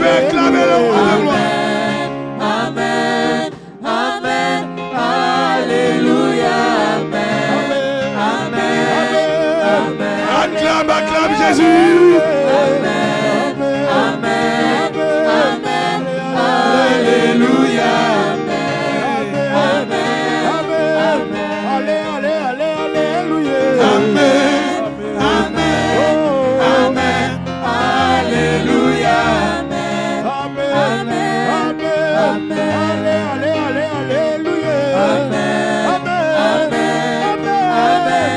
peux acclamer le roi de gloire. Amen, amen, alléluia, amen, amen, amen. Acclame, acclame Jésus. Amen, amen, amen, alléluia, amen, amen, Allez, allez, allez, alléluia. amen, amen, amen, alléluia, amen, Amen, amen, amen, allez, allez, allez, alléluia. amen, Amen, amen,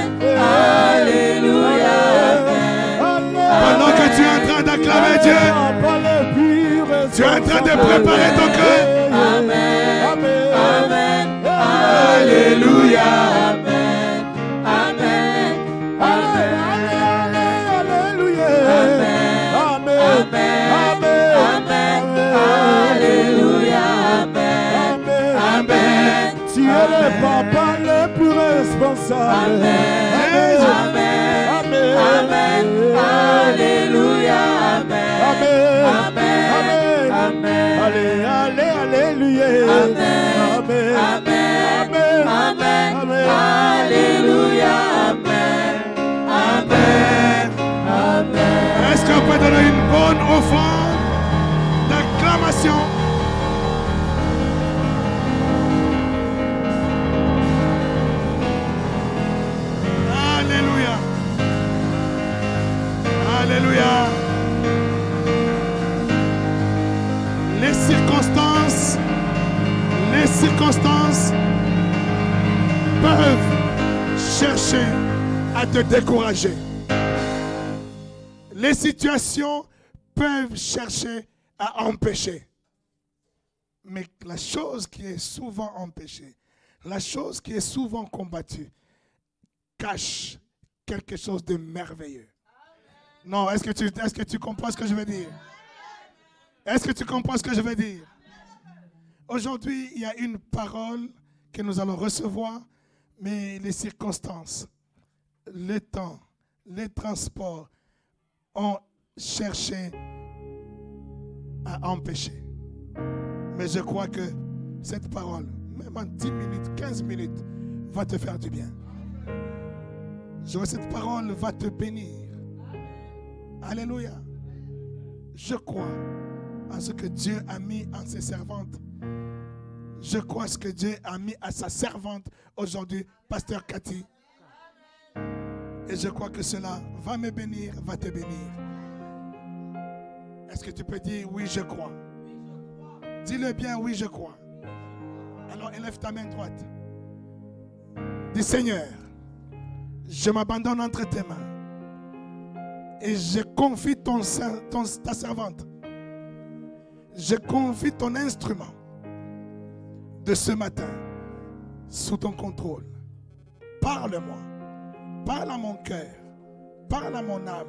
alléluia, Pendant que tu es en train d'acclamer Dieu, tu es en train de préparer ton cœur. amen, amen, alléluia, amen, amen, amen, alléluia, amen, Tu es le papa le plus responsable. amen, amen, amen, alléluia, amen, amen, amen, Allez, allez, alléluia. amen, amen, amen, alléluia, amen, amen, amen. Est-ce qu'on peut donner une bonne offrande d'acclamation? Alléluia. Alléluia. Les circonstances peuvent chercher à te décourager. Les situations peuvent chercher à empêcher. Mais la chose qui est souvent empêchée, la chose qui est souvent combattue, cache quelque chose de merveilleux. Non, est-ce que tu comprends ce que je veux dire? Est-ce que tu comprends ce que je veux dire? Aujourd'hui, il y a une parole que nous allons recevoir, mais les circonstances, le temps, les transports ont cherché à empêcher. Mais je crois que cette parole, même en 10 minutes, 15 minutes, va te faire du bien. Cette parole va te bénir. Alléluia. Je crois en ce que Dieu a mis en ses servantes. Je crois ce que Dieu a mis à sa servante aujourd'hui, Pasteur Cathy. Et je crois que cela va me bénir, va te bénir. Est-ce que tu peux dire oui, je crois? Dis-le bien, oui, je crois. Alors élève ta main droite. Dis Seigneur, je m'abandonne entre tes mains. Et je confie ta servante. Je confie ton instrument de ce matin sous ton contrôle. Parle-moi. Parle à mon cœur. Parle à mon âme.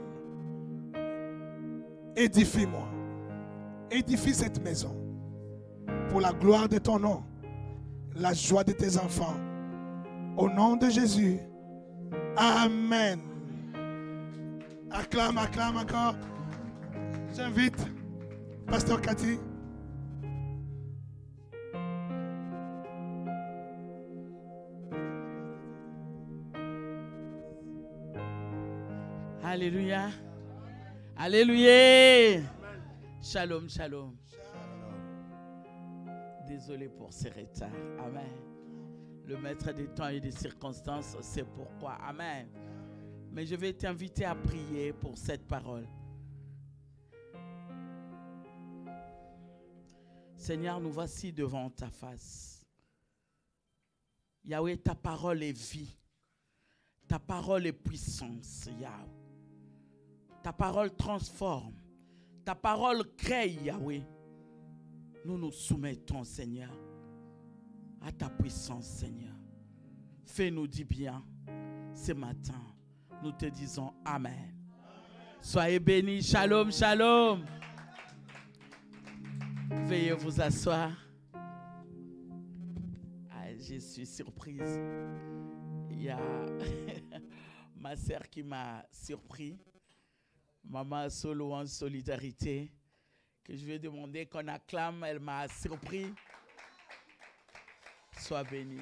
Édifie-moi. Édifie cette maison. Pour la gloire de ton nom. La joie de tes enfants. Au nom de Jésus. Amen. Acclame, acclame encore. J'invite Pasteur Cathy. Alléluia. Alléluia. Shalom, shalom. Désolé pour ces retards. Amen. Le maître des temps et des circonstances, c'est pourquoi. Amen. Mais je vais t'inviter à prier pour cette parole. Seigneur, nous voici devant ta face. Yahweh, ta parole est vie. Ta parole est puissance, Yahweh. Ta parole transforme. Ta parole crée, Yahweh. Nous nous soumettons, Seigneur, à ta puissance, Seigneur. Fais-nous du bien ce matin. Nous te disons Amen. Soyez bénis. Shalom, shalom. Veuillez vous asseoir. Je suis surprise. Il y a ma sœur qui m'a surpris. Maman Solo en solidarité, que je vais demander qu'on acclame. Elle m'a surpris. Sois béni.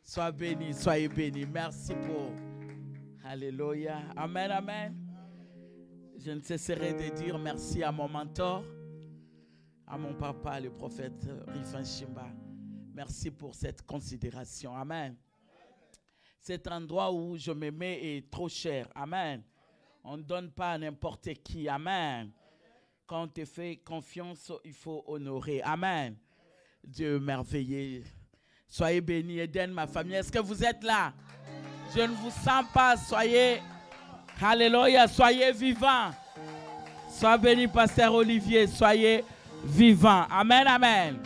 Sois béni, soyez béni. Merci pour... Alléluia. Amen, amen. Je ne cesserai de dire merci à mon mentor, à mon papa, le prophète Rifin Shimba. Merci pour cette considération. Amen. Cet endroit où je me mets est trop cher. Amen. On ne donne pas à n'importe qui. Amen. Quand on te fait confiance, il faut honorer. Amen. Dieu merveilleux. Soyez bénis, Eden, ma famille. Est-ce que vous êtes là? Je ne vous sens pas. Soyez, alléluia, soyez vivants. Sois béni, pasteur Olivier. Soyez vivants. Amen, amen.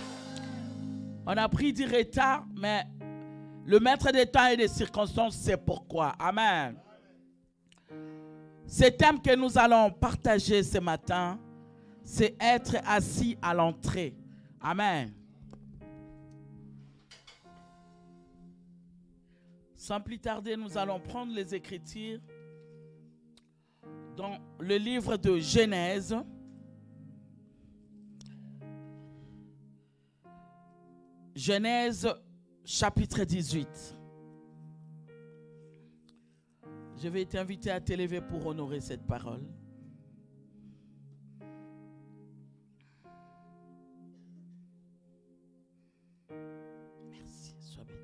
On a pris du retard, mais le maître des temps et des circonstances, c'est pourquoi. Amen. Ce thème que nous allons partager ce matin, c'est être assis à l'entrée. Amen. Sans plus tarder, nous allons prendre les Écritures dans le livre de Genèse. Genèse chapitre 18. Je vais t'inviter à t'élever pour honorer cette parole. Merci, sois béni.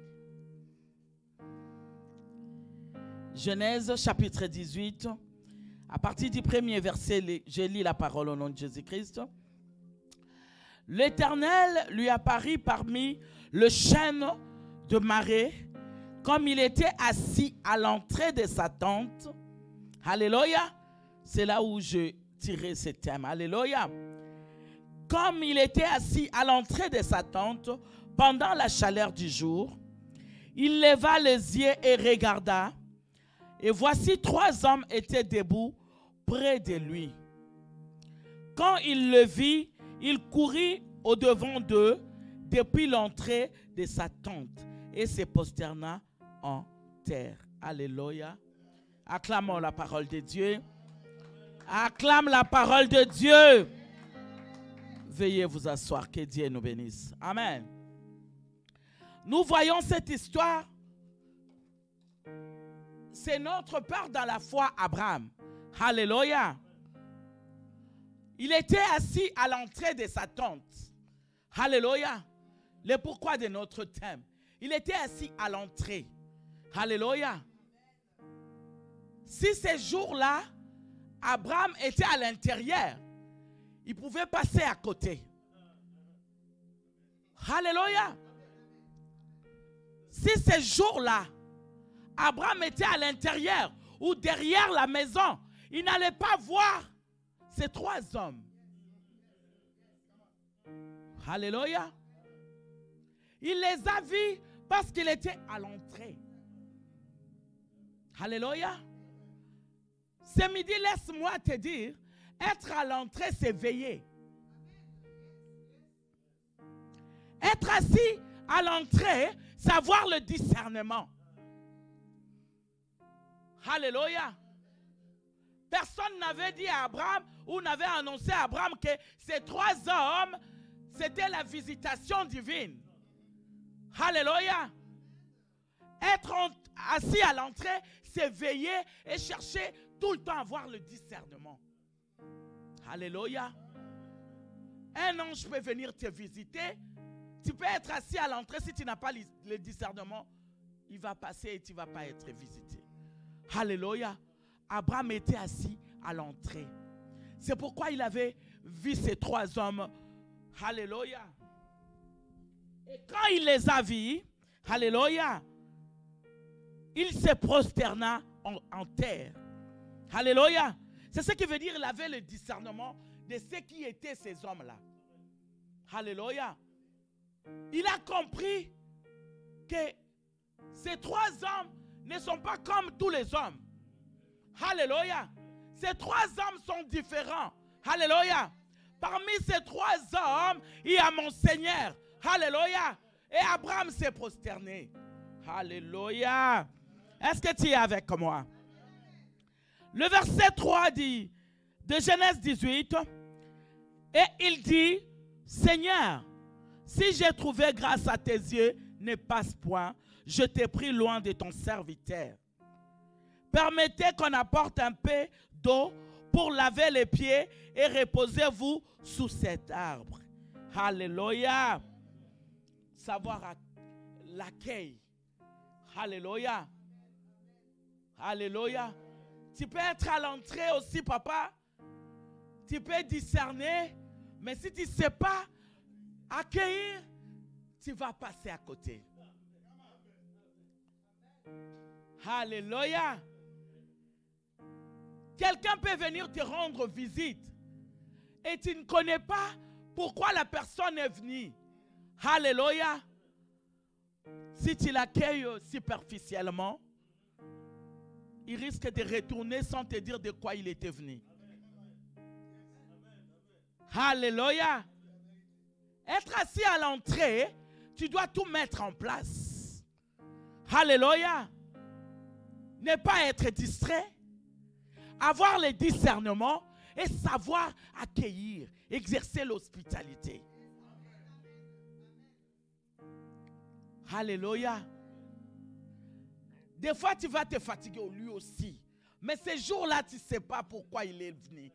Genèse chapitre 18, à partir du premier verset, je lis la parole au nom de Jésus-Christ. L'Éternel lui apparut parmi le chêne de Marée, comme il était assis à l'entrée de sa tente. Alléluia. C'est là où je tirais ce thème. Alléluia. Comme il était assis à l'entrée de sa tente pendant la chaleur du jour, il leva les yeux et regarda. Et voici 3 hommes étaient debout près de lui. Quand il le vit, il courut au-devant d'eux depuis l'entrée de sa tente et se prosterna en terre. Alléluia. Acclamons la parole de Dieu. Acclame la parole de Dieu. Veuillez vous asseoir. Que Dieu nous bénisse. Amen. Nous voyons cette histoire. C'est notre père dans la foi, Abraham. Alléluia. Il était assis à l'entrée de sa tente. Alléluia. Le pourquoi de notre thème. Il était assis à l'entrée. Alléluia. Si ces jours-là, Abraham était à l'intérieur, il pouvait passer à côté. Alléluia. Si ces jours-là, Abraham était à l'intérieur ou derrière la maison, il n'allait pas voir ces 3 hommes. Alléluia. Il les a vus parce qu'il était à l'entrée. Alléluia. Ce midi, laisse-moi te dire, être à l'entrée, c'est veiller. Être assis à l'entrée, c'est avoir le discernement. Alléluia. Personne n'avait dit à Abraham ou n'avait annoncé à Abraham que ces 3 hommes, c'était la visitation divine. Alléluia. Être assis à l'entrée, c'est veiller et chercher tout le temps à avoir le discernement. Alléluia. Un ange peut venir te visiter. Tu peux être assis à l'entrée. Si tu n'as pas le discernement, il va passer et tu ne vas pas être visité. Alléluia. Abraham était assis à l'entrée. C'est pourquoi il avait vu ces 3 hommes. Alléluia. Et quand il les a vus, alléluia, il se prosterna en terre. Alléluia. C'est ce qui veut dire qu'il avait le discernement de ce qui étaient ces hommes-là. Alléluia. Il a compris que ces 3 hommes ne sont pas comme tous les hommes. Alléluia. Ces 3 hommes sont différents. Alléluia. Parmi ces 3 hommes, il y a mon Seigneur. Alléluia. Et Abraham s'est prosterné. Alléluia. Est-ce que tu es avec moi? Le verset 3 dit, de Genèse 18, Et il dit, Seigneur, si j'ai trouvé grâce à tes yeux, ne passe point, je t'ai pris loin de ton serviteur. Permettez qu'on apporte un peu d'eau pour laver les pieds et reposez-vous sous cet arbre. Alléluia. Savoir l'accueil. Alléluia. Alléluia. Tu peux être à l'entrée aussi, papa. Tu peux discerner. Mais si tu ne sais pas accueillir, tu vas passer à côté. Alléluia. Quelqu'un peut venir te rendre visite et tu ne connais pas pourquoi la personne est venue. Alléluia. Si tu l'accueilles superficiellement, il risque de retourner sans te dire de quoi il était venu. Alléluia. Être assis à l'entrée, tu dois tout mettre en place. Alléluia. Ne pas être distrait. Avoir le discernement et savoir accueillir, exercer l'hospitalité. Alléluia. Des fois, tu vas te fatiguer lui aussi. Mais ces jours-là, tu ne sais pas pourquoi il est venu.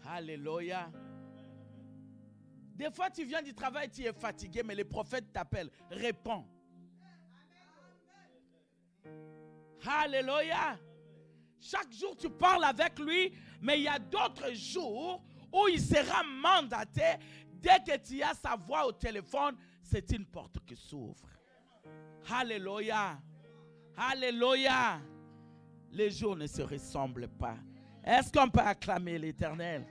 Alléluia. Des fois, tu viens du travail, tu es fatigué, mais le prophète t'appelle. Réponds. Alléluia. Chaque jour, tu parles avec lui, mais il y a d'autres jours où il sera mandaté. Dès que tu as sa voix au téléphone, c'est une porte qui s'ouvre. Alléluia. Alléluia. Les jours ne se ressemblent pas. Est-ce qu'on peut acclamer l'Éternel?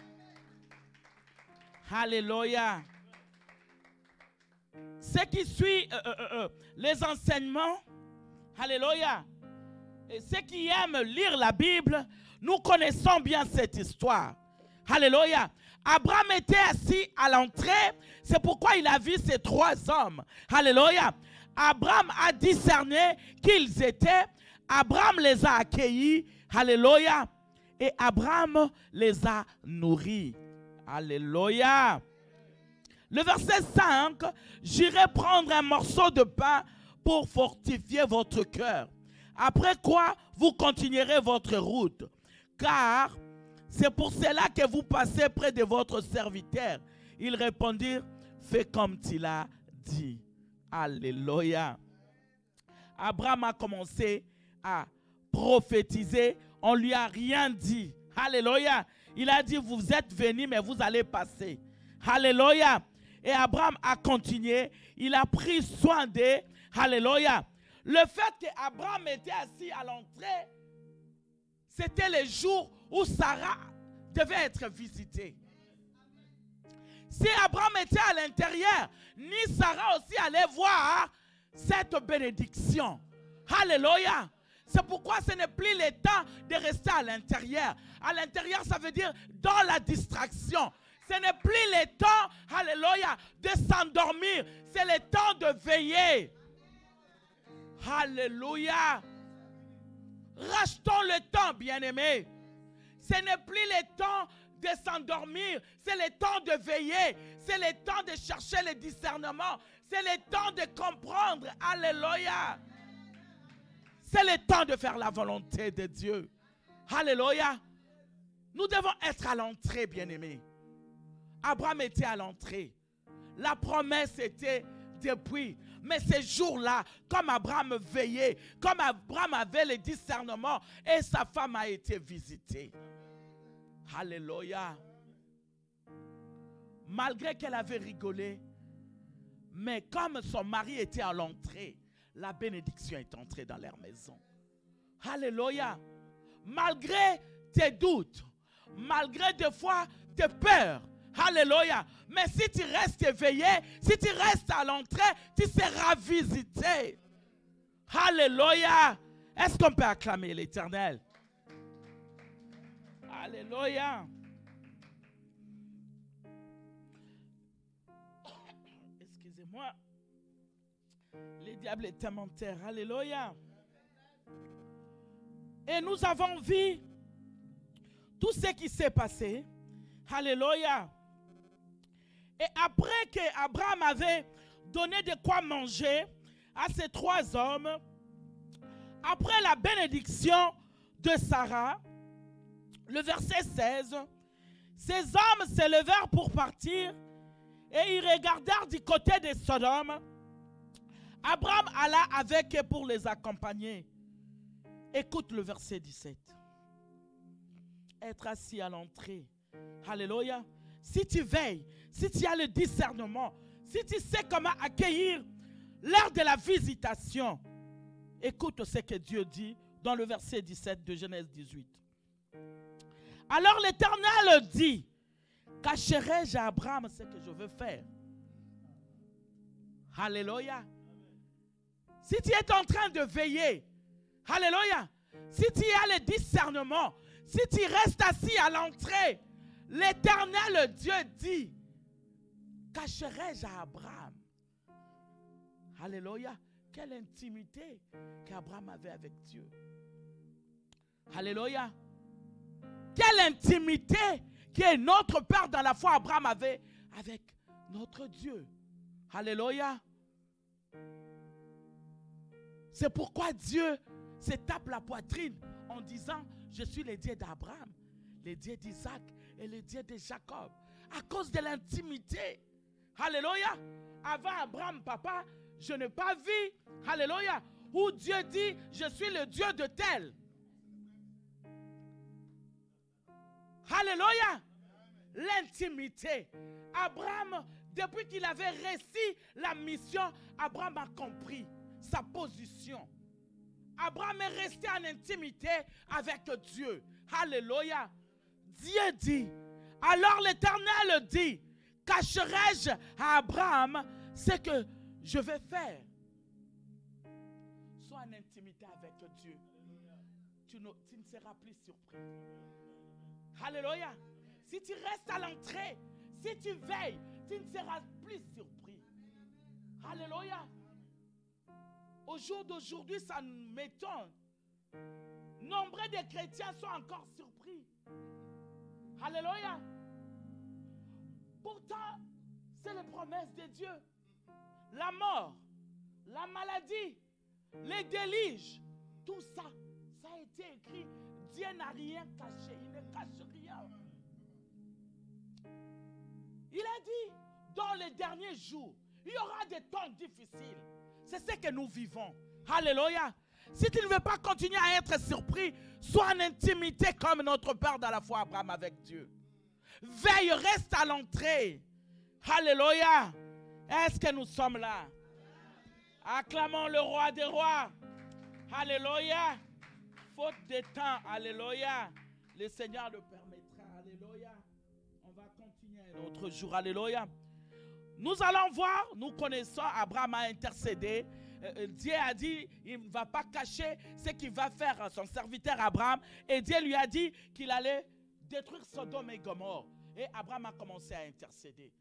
Alléluia. Ce qui suit les enseignements, alléluia. Et ceux qui aiment lire la Bible, nous connaissons bien cette histoire. Alléluia. Abraham était assis à l'entrée, c'est pourquoi il a vu ces trois hommes. Alléluia. Abraham a discerné qu'ils étaient. Abraham les a accueillis. Alléluia. Et Abraham les a nourris. Alléluia. Le verset 5, j'irai prendre un morceau de pain pour fortifier votre cœur. Après quoi, vous continuerez votre route. Car c'est pour cela que vous passez près de votre serviteur. Ils répondirent, fais comme tu l'as dit. Alléluia. Abraham a commencé à prophétiser. On ne lui a rien dit. Alléluia. Il a dit, vous êtes venus, mais vous allez passer. Alléluia. Et Abraham a continué. Il a pris soin d'eux. Alléluia. Le fait qu'Abraham était assis à l'entrée, c'était le jour où Sarah devait être visitée. Si Abraham était à l'intérieur, ni Sarah aussi allait voir cette bénédiction. Alléluia. C'est pourquoi ce n'est plus le temps de rester à l'intérieur. À l'intérieur, ça veut dire dans la distraction. Ce n'est plus le temps, alléluia, de s'endormir. C'est le temps de veiller. Alléluia. Rachetons le temps, bien-aimés. Ce n'est plus le temps de s'endormir. C'est le temps de veiller. C'est le temps de chercher le discernement. C'est le temps de comprendre. Alléluia. C'est le temps de faire la volonté de Dieu. Alléluia. Nous devons être à l'entrée, bien-aimés. Abraham était à l'entrée. La promesse était depuis. Mais ces jours-là, comme Abraham veillait, comme Abraham avait le discernement, et sa femme a été visitée. Alléluia. Malgré qu'elle avait rigolé, mais comme son mari était à l'entrée, la bénédiction est entrée dans leur maison. Alléluia. Malgré tes doutes, malgré des fois tes peurs, alléluia. Mais si tu restes éveillé, si tu restes à l'entrée, tu seras visité. Alléluia. Est-ce qu'on peut acclamer l'Éternel? Alléluia. Excusez-moi. Le diable est un menteur. Alléluia. Et nous avons vu tout ce qui s'est passé. Alléluia. Et après qu'Abraham avait donné de quoi manger à ces 3 hommes, après la bénédiction de Sarah, le verset 16, ces hommes se levèrent pour partir et ils regardèrent du côté de Sodome. Abraham alla avec eux pour les accompagner. Écoute le verset 17. Être assis à l'entrée. Alléluia. Si tu veilles, si tu as le discernement, si tu sais comment accueillir l'heure de la visitation, écoute ce que Dieu dit dans le verset 17 de Genèse 18. Alors l'Éternel dit, cacherai-je à Abraham ce que je veux faire? Alléluia. Si tu es en train de veiller, alléluia, si tu as le discernement, si tu restes assis à l'entrée, l'Éternel Dieu dit, cacherai-je à Abraham? Alléluia. Quelle intimité qu'Abraham avait avec Dieu. Alléluia. Quelle intimité que notre Père dans la foi Abraham avait avec notre Dieu. Alléluia. C'est pourquoi Dieu se tape la poitrine en disant, je suis le Dieu d'Abraham, le Dieu d'Isaac et le Dieu de Jacob. À cause de l'intimité. Alléluia. Avant Abraham, papa, je n'ai pas vu, alléluia, où Dieu dit, je suis le Dieu de tel. Alléluia. L'intimité. Abraham, depuis qu'il avait réussi la mission, Abraham a compris sa position. Abraham est resté en intimité avec Dieu. Alléluia. Dieu dit, alors l'Éternel dit, cacherai-je à Abraham ce que je vais faire? Sois en intimité avec Dieu. Tu ne seras plus surpris. Alléluia. Si tu restes à l'entrée, si tu veilles, tu ne seras plus surpris. Alléluia. Au jour d'aujourd'hui, ça m'étonne. Nombre de chrétiens sont encore surpris. Alléluia. Pourtant, c'est les promesses de Dieu. La mort, la maladie, les déluges, tout ça, ça a été écrit. Dieu n'a rien caché, il ne cache rien. Il a dit, dans les derniers jours, il y aura des temps difficiles. C'est ce que nous vivons. Alléluia. Si tu ne veux pas continuer à être surpris, sois en intimité comme notre Père dans la foi Abraham avec Dieu. Veille, reste à l'entrée. Alléluia. Est-ce que nous sommes là? Acclamons le roi des rois. Alléluia. Faute de temps, alléluia. Le Seigneur le permettra. Alléluia. On va continuer un autre jour. Alléluia. Nous allons voir, nous connaissons, Abraham a intercédé. Dieu a dit, il ne va pas cacher ce qu'il va faire à son serviteur Abraham. Et Dieu lui a dit qu'il allait détruire Sodome et Gomorrhe. Et Abraham a commencé à intercéder.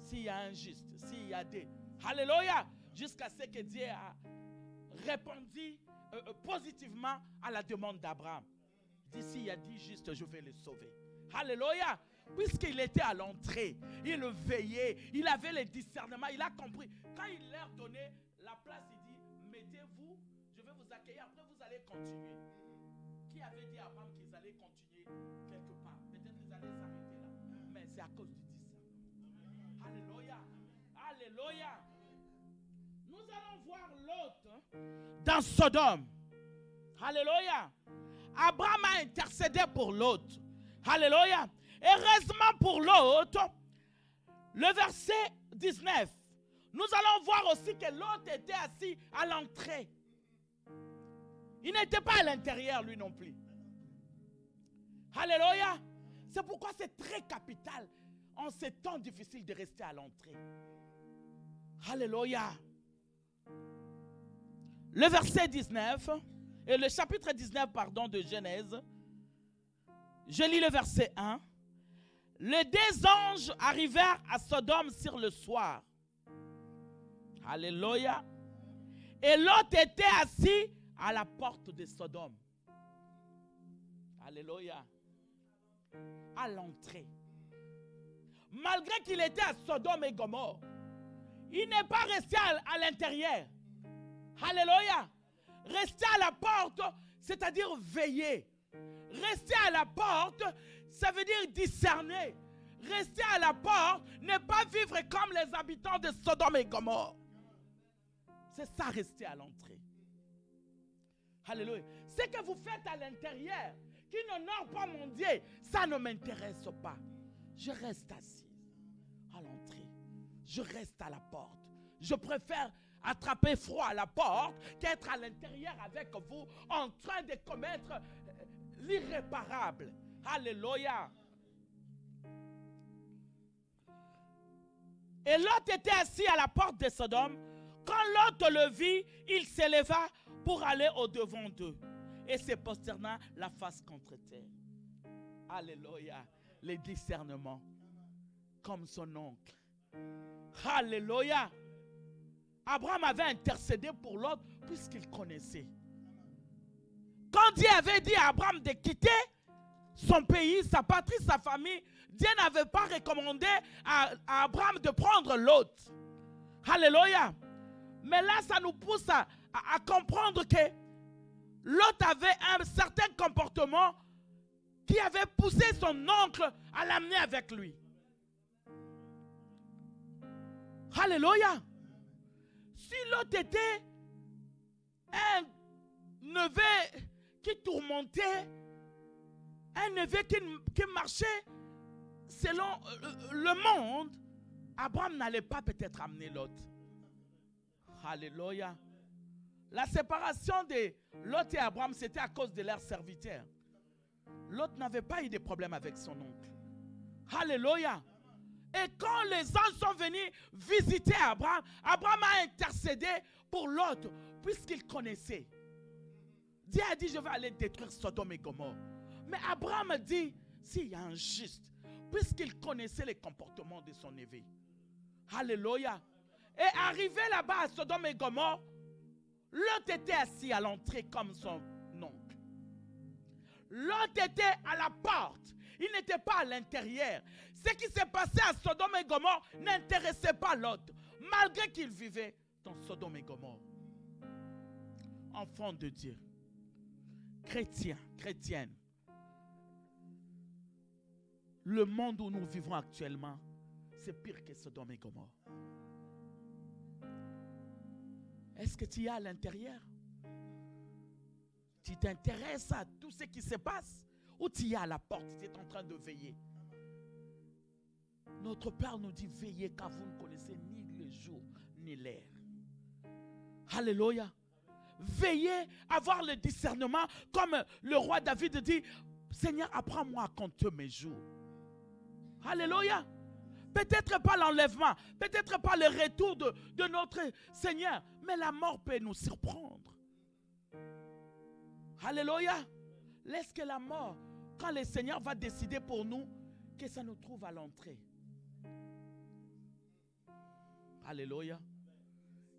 S'il y a un juste, s'il y a des... Alléluia! Jusqu'à ce que Dieu a répondu positivement à la demande d'Abraham. Il dit, s'il y a 10 justes, je vais les sauver. Alléluia! Puisqu'il était à l'entrée, il veillait, il avait le discernement, il a compris. Quand il leur donnait la place, il dit, mettez-vous, je vais vous accueillir, après vous allez continuer. Qui avait dit à Abraham qu'ils allaient continuer quelque part? Peut-être qu'ils allaient s'arrêter là. Mais c'est à cause du discernement. Alléluia. Alléluia. Nous allons voir Lot dans Sodome. Alléluia. Abraham a intercédé pour Lot. Alléluia. Heureusement pour Lot, le verset 19, nous allons voir aussi que Lot était assis à l'entrée. Il n'était pas à l'intérieur lui non plus. Alléluia. C'est pourquoi c'est très capital en ces temps difficiles de rester à l'entrée. Alléluia. Le verset 19, et le chapitre 19, pardon, de Genèse, je lis le verset 1. Les 2 anges arrivèrent à Sodome sur le soir. Alléluia. Et Lot était assis à la porte de Sodome. Alléluia. à l'entrée. Malgré qu'il était à Sodome et Gomorrhe, il n'est pas resté à l'intérieur. Alléluia. Rester à la porte, c'est-à-dire veiller. Rester à la porte, ça veut dire discerner. Rester à la porte n'est pas vivre comme les habitants de Sodome et Gomorrhe. C'est ça, rester à l'entrée. Alléluia. Ce que vous faites à l'intérieur, qui n'honore pas mon Dieu, ça ne m'intéresse pas. Je reste assis à l'entrée. Je reste à la porte. Je préfère attraper froid à la porte qu'être à l'intérieur avec vous en train de commettre l'irréparable. Alléluia. Et Lot était assis à la porte de Sodome. Quand Lot le vit, il s'éleva pour aller au-devant d'eux et se prosterna la face contre terre. Alléluia. Les discernements comme son oncle. Alléluia. Abraham avait intercédé pour Lot puisqu'il connaissait. Quand Dieu avait dit à Abraham de quitter son pays, sa patrie, sa famille, Dieu n'avait pas recommandé à Abraham de prendre Lot. Alléluia. Mais là, ça nous pousse à comprendre que Lot avait un certain comportement qui avait poussé son oncle à l'amener avec lui. Alléluia. Si Lot était un neveu qui tourmentait, un neveu qui marchait selon le monde, Abraham n'allait pas peut-être amener Lot. Alléluia. La séparation de Lot et Abraham, c'était à cause de leur serviteur. Lot n'avait pas eu de problème avec son oncle. Alléluia. Et quand les anges sont venus visiter Abraham, Abraham a intercédé pour Lot, puisqu'il connaissait. Dieu a dit, je vais aller détruire Sodome et Gomorrhe. Mais Abraham dit, s'il y a un juste, puisqu'il connaissait les comportements de son neveu. Alléluia. Et arrivé là-bas à Sodome et Gomorrhe, Lot était assis à l'entrée comme son oncle. Lot était à la porte. Il n'était pas à l'intérieur. Ce qui s'est passé à Sodome et Gomorrhe n'intéressait pas Lot, malgré qu'il vivait dans Sodome et Gomorrhe. Enfant de Dieu, chrétien, chrétienne, le monde où nous vivons actuellement, c'est pire que Sodome et Gomorrhe. Est-ce que tu es à l'intérieur? Tu t'intéresses à tout ce qui se passe? Ou tu es à la porte, tu es en train de veiller? Notre Père nous dit, veillez car vous ne connaissez ni le jour ni l'heure. Alléluia. Veillez, avoir le discernement, comme le roi David dit, Seigneur, apprends-moi à compter mes jours. Alléluia. Peut-être pas l'enlèvement, peut-être pas le retour de notre Seigneur, mais la mort peut nous surprendre. Alléluia. Laisse que la mort, quand le Seigneur va décider pour nous, que ça nous trouve à l'entrée. Alléluia.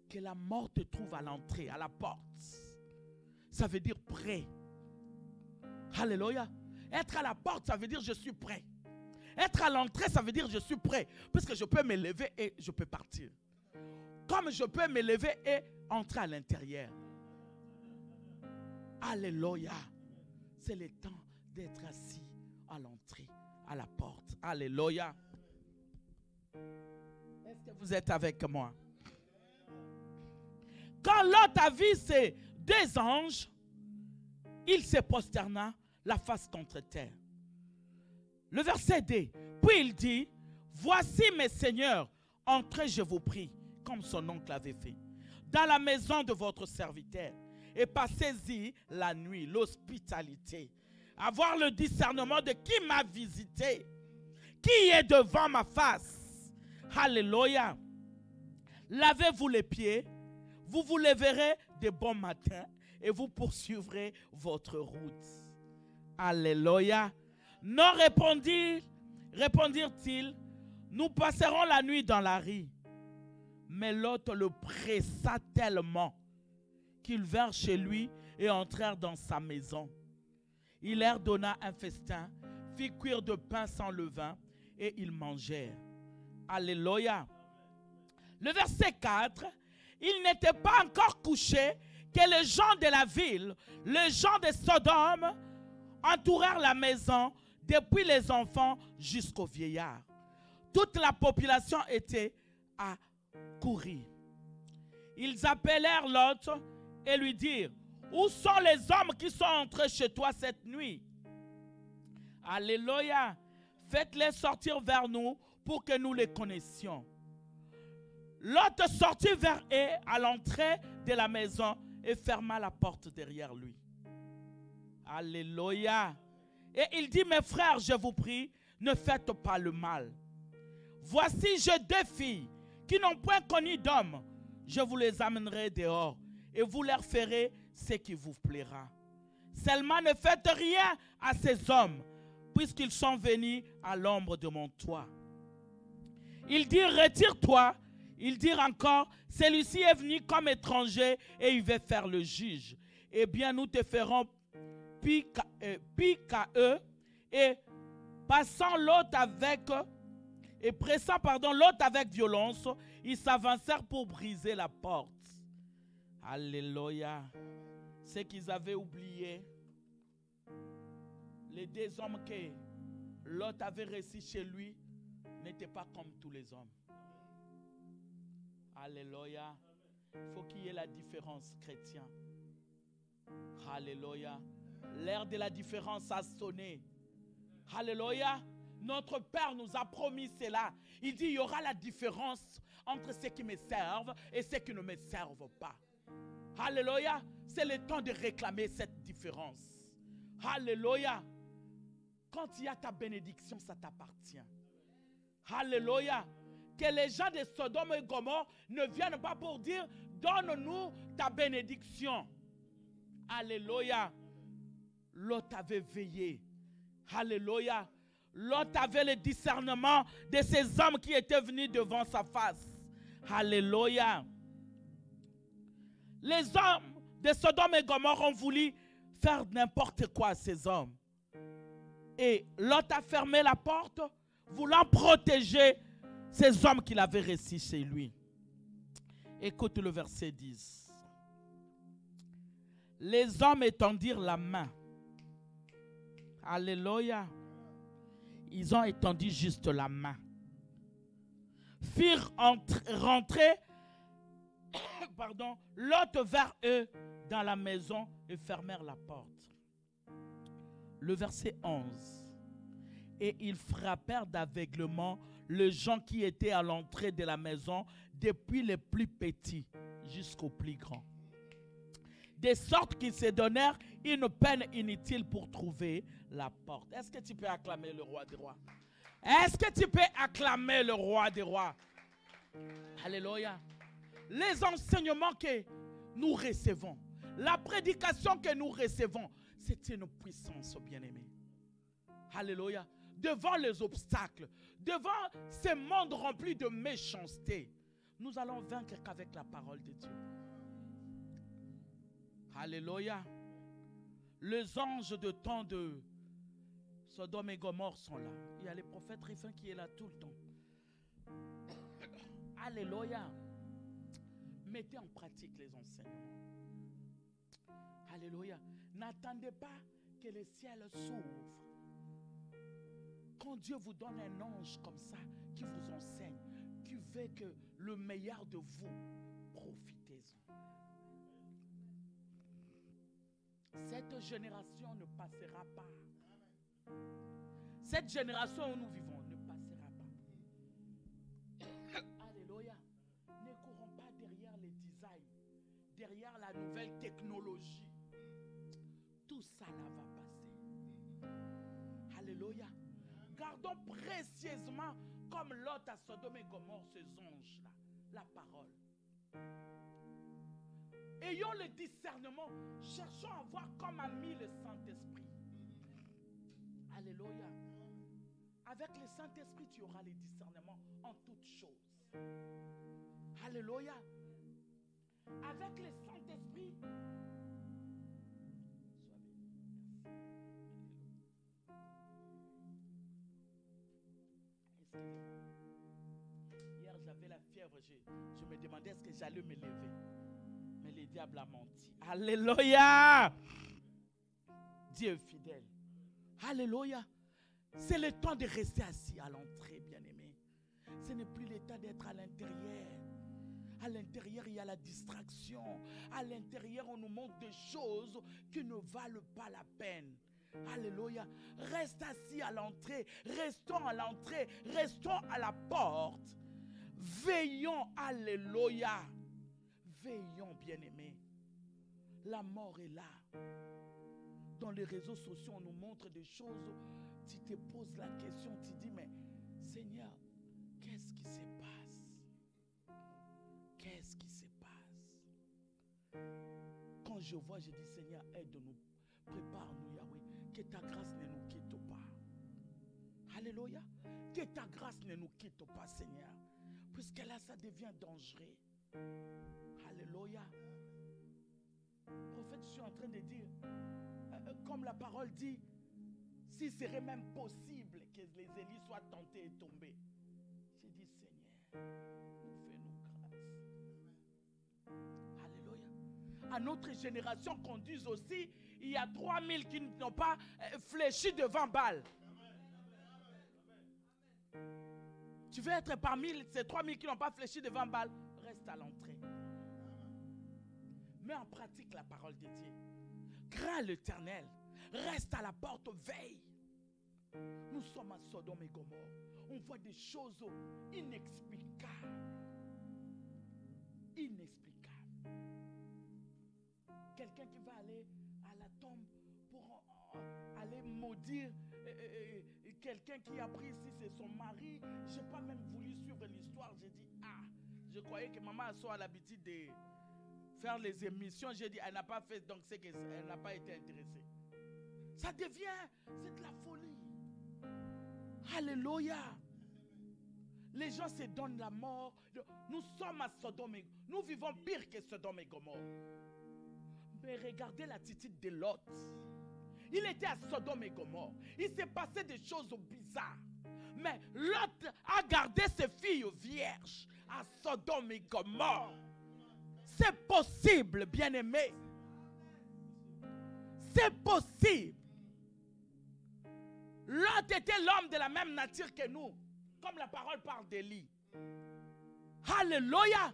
Que la mort te trouve à l'entrée, à la porte. Ça veut dire prêt. Alléluia. Être à la porte, ça veut dire je suis prêt. Être à l'entrée, ça veut dire je suis prêt. Puisque je peux me lever et je peux partir. Comme je peux me lever et entrer à l'intérieur. Alléluia. C'est le temps d'être assis à l'entrée, à la porte. Alléluia. Est-ce que vous êtes avec moi? Quand Lot a vu ces deux anges, il se prosterna la face contre terre. Le verset 2. Puis il dit, voici mes seigneurs, entrez, je vous prie, comme son oncle avait fait, dans la maison de votre serviteur, et passez-y la nuit, l'hospitalité, avoir le discernement de qui m'a visité, qui est devant ma face. Alléluia. Lavez-vous les pieds, vous vous lèverez de bon matin et vous poursuivrez votre route. Alléluia. Non, répondirent-ils, nous passerons la nuit dans la rue. Mais l'autre le pressa tellement qu'ils vinrent chez lui et entrèrent dans sa maison. Il leur donna un festin, fit cuire de pain sans levain et ils mangèrent. Alléluia. Le verset 4, il n'était pas encore couché que les gens de la ville, les gens de Sodome, entourèrent la maison, depuis les enfants jusqu'aux vieillards. Toute la population était à courir. Ils appelèrent Lot et lui dirent, où sont les hommes qui sont entrés chez toi cette nuit? Alléluia. Faites-les sortir vers nous pour que nous les connaissions. Lot sortit vers eux à l'entrée de la maison et ferma la porte derrière lui. Alléluia. Et il dit, mes frères, je vous prie, ne faites pas le mal. Voici, j'ai 2 filles qui n'ont point connu d'homme. Je vous les amènerai dehors et vous leur ferez ce qui vous plaira. Seulement ne faites rien à ces hommes, puisqu'ils sont venus à l'ombre de mon toit. Ils dirent, retire-toi. Ils dirent encore, celui-ci est venu comme étranger et il veut faire le juge. Eh bien, nous te ferons pis qu'à eux. Et pressant l'autre avec violence, ils s'avancèrent pour briser la porte. Alléluia. Ce qu'ils avaient oublié, les 2 hommes que Lot avait reçus chez lui n'étaient pas comme tous les hommes. Alléluia. Il faut qu'il y ait la différence, chrétien. Alléluia. L'heure de la différence a sonné. Alléluia. Notre Père nous a promis cela. Il dit, il y aura la différence entre ceux qui me servent et ceux qui ne me servent pas. Alléluia. C'est le temps de réclamer cette différence. Alléluia. Quand il y a ta bénédiction, ça t'appartient. Alléluia. Que les gens de Sodome et Gomorrhe ne viennent pas pour dire, donne-nous ta bénédiction. Alléluia. Lot avait veillé. Alléluia. Lot avait le discernement de ces hommes qui étaient venus devant sa face. Alléluia. Les hommes de Sodome et Gomorrhe ont voulu faire n'importe quoi à ces hommes. Et Lot a fermé la porte, voulant protéger ces hommes qu'il avait reçus chez lui. Écoute le verset 10. Les hommes étendirent la main. Alléluia. Ils ont étendu juste la main. Firent rentrer Lot vers eux dans la maison et fermèrent la porte. Le verset 11. Et ils frappèrent d'aveuglement les gens qui étaient à l'entrée de la maison, depuis les plus petits jusqu'aux plus grands. De sorte qu'ils se donnèrent une peine inutile pour trouver la porte. Est-ce que tu peux acclamer le roi des rois? Est-ce que tu peux acclamer le roi des rois? Alléluia. Les enseignements que nous recevons, la prédication que nous recevons, c'est une puissance, bien-aimé. Alléluia. Devant les obstacles, devant ce monde rempli de méchanceté, nous allons vaincre qu'avec la parole de Dieu. Alléluia. Les anges de temps de Sodome et Gomorrhe sont là. Il y a le prophète Rifin qui est là tout le temps. Alléluia. Mettez en pratique les enseignements. Alléluia. N'attendez pas que le ciel s'ouvre. Quand Dieu vous donne un ange comme ça, qui vous enseigne, qui veut que le meilleur de vous, profitez-en. Cette génération ne passera pas. Cette génération où nous vivons ne passera pas. Alléluia. Ne courons pas derrière les designs, derrière la nouvelle technologie. Tout ça là va passer. Alléluia. Gardons précieusement, comme Lot à Sodome et Gomorrhe, ces anges-là, la parole. Ayons le discernement. Cherchons à voir comme ami le Saint-Esprit. Alléluia. Avec le Saint-Esprit, tu auras le discernement en toutes choses. Alléluia. Avec le Saint-Esprit, fièvre, je me demandais est-ce que j'allais me lever. Mais le diable a menti. Alléluia. Dieu est fidèle. Alléluia. C'est le temps de rester assis à l'entrée, bien-aimé. Ce n'est plus le temps d'être à l'intérieur. À l'intérieur, il y a la distraction. À l'intérieur, on nous montre des choses qui ne valent pas la peine. Alléluia. Reste assis à l'entrée. Restons à l'entrée. Restons à la porte. Veillons. Alléluia. Veillons, bien-aimés. La mort est là. Dans les réseaux sociaux, on nous montre des choses. Tu te poses la question, tu dis, mais Seigneur, qu'est-ce qui se passe? Qu'est-ce qui se passe? Quand je vois, je dis, Seigneur, aide-nous, prépare-nous, Yahweh, que ta grâce ne nous quitte pas. Alléluia. Que ta grâce ne nous quitte pas, Seigneur. Puisque là, ça devient dangereux. Alléluia. Prophète, je suis en train de dire, comme la parole dit, s'il serait même possible que les Élis soient tentés et tombés. J'ai dit, Seigneur, nous fais-nous grâce. Alléluia. À notre génération qu'on dise aussi, il y a 3000 qui n'ont pas fléchi devant Baal. Tu veux être parmi ces 3000 qui n'ont pas fléchi devant Baal? Reste à l'entrée. Mets en pratique la parole de Dieu. Crains l'Éternel. Reste à la porte, veille. Nous sommes à Sodome et Gomorrhe. On voit des choses inexplicables. Inexplicables. Quelqu'un qui va aller à la tombe pour aller maudire quelqu'un qui a pris ici, c'est son mari. Je n'ai pas même voulu suivre l'histoire. J'ai dit, je croyais que maman a l'habitude de faire les émissions. J'ai dit, elle n'a pas fait, donc c'est qu'elle n'a pas été intéressée. Ça devient, c'est de la folie. Alléluia. Les gens se donnent la mort. Nous sommes à Sodome. Nous vivons pire que Sodome et Gomorrhe. Mais regardez l'attitude de Lot. Il était à Sodome et Gomorrhe. Il s'est passé des choses bizarres. Mais Lot a gardé ses filles vierges à Sodome et Gomorrhe. C'est possible, bien-aimé. C'est possible. Lot était l'homme de la même nature que nous. Comme la parole parle d'Élie. Alléluia.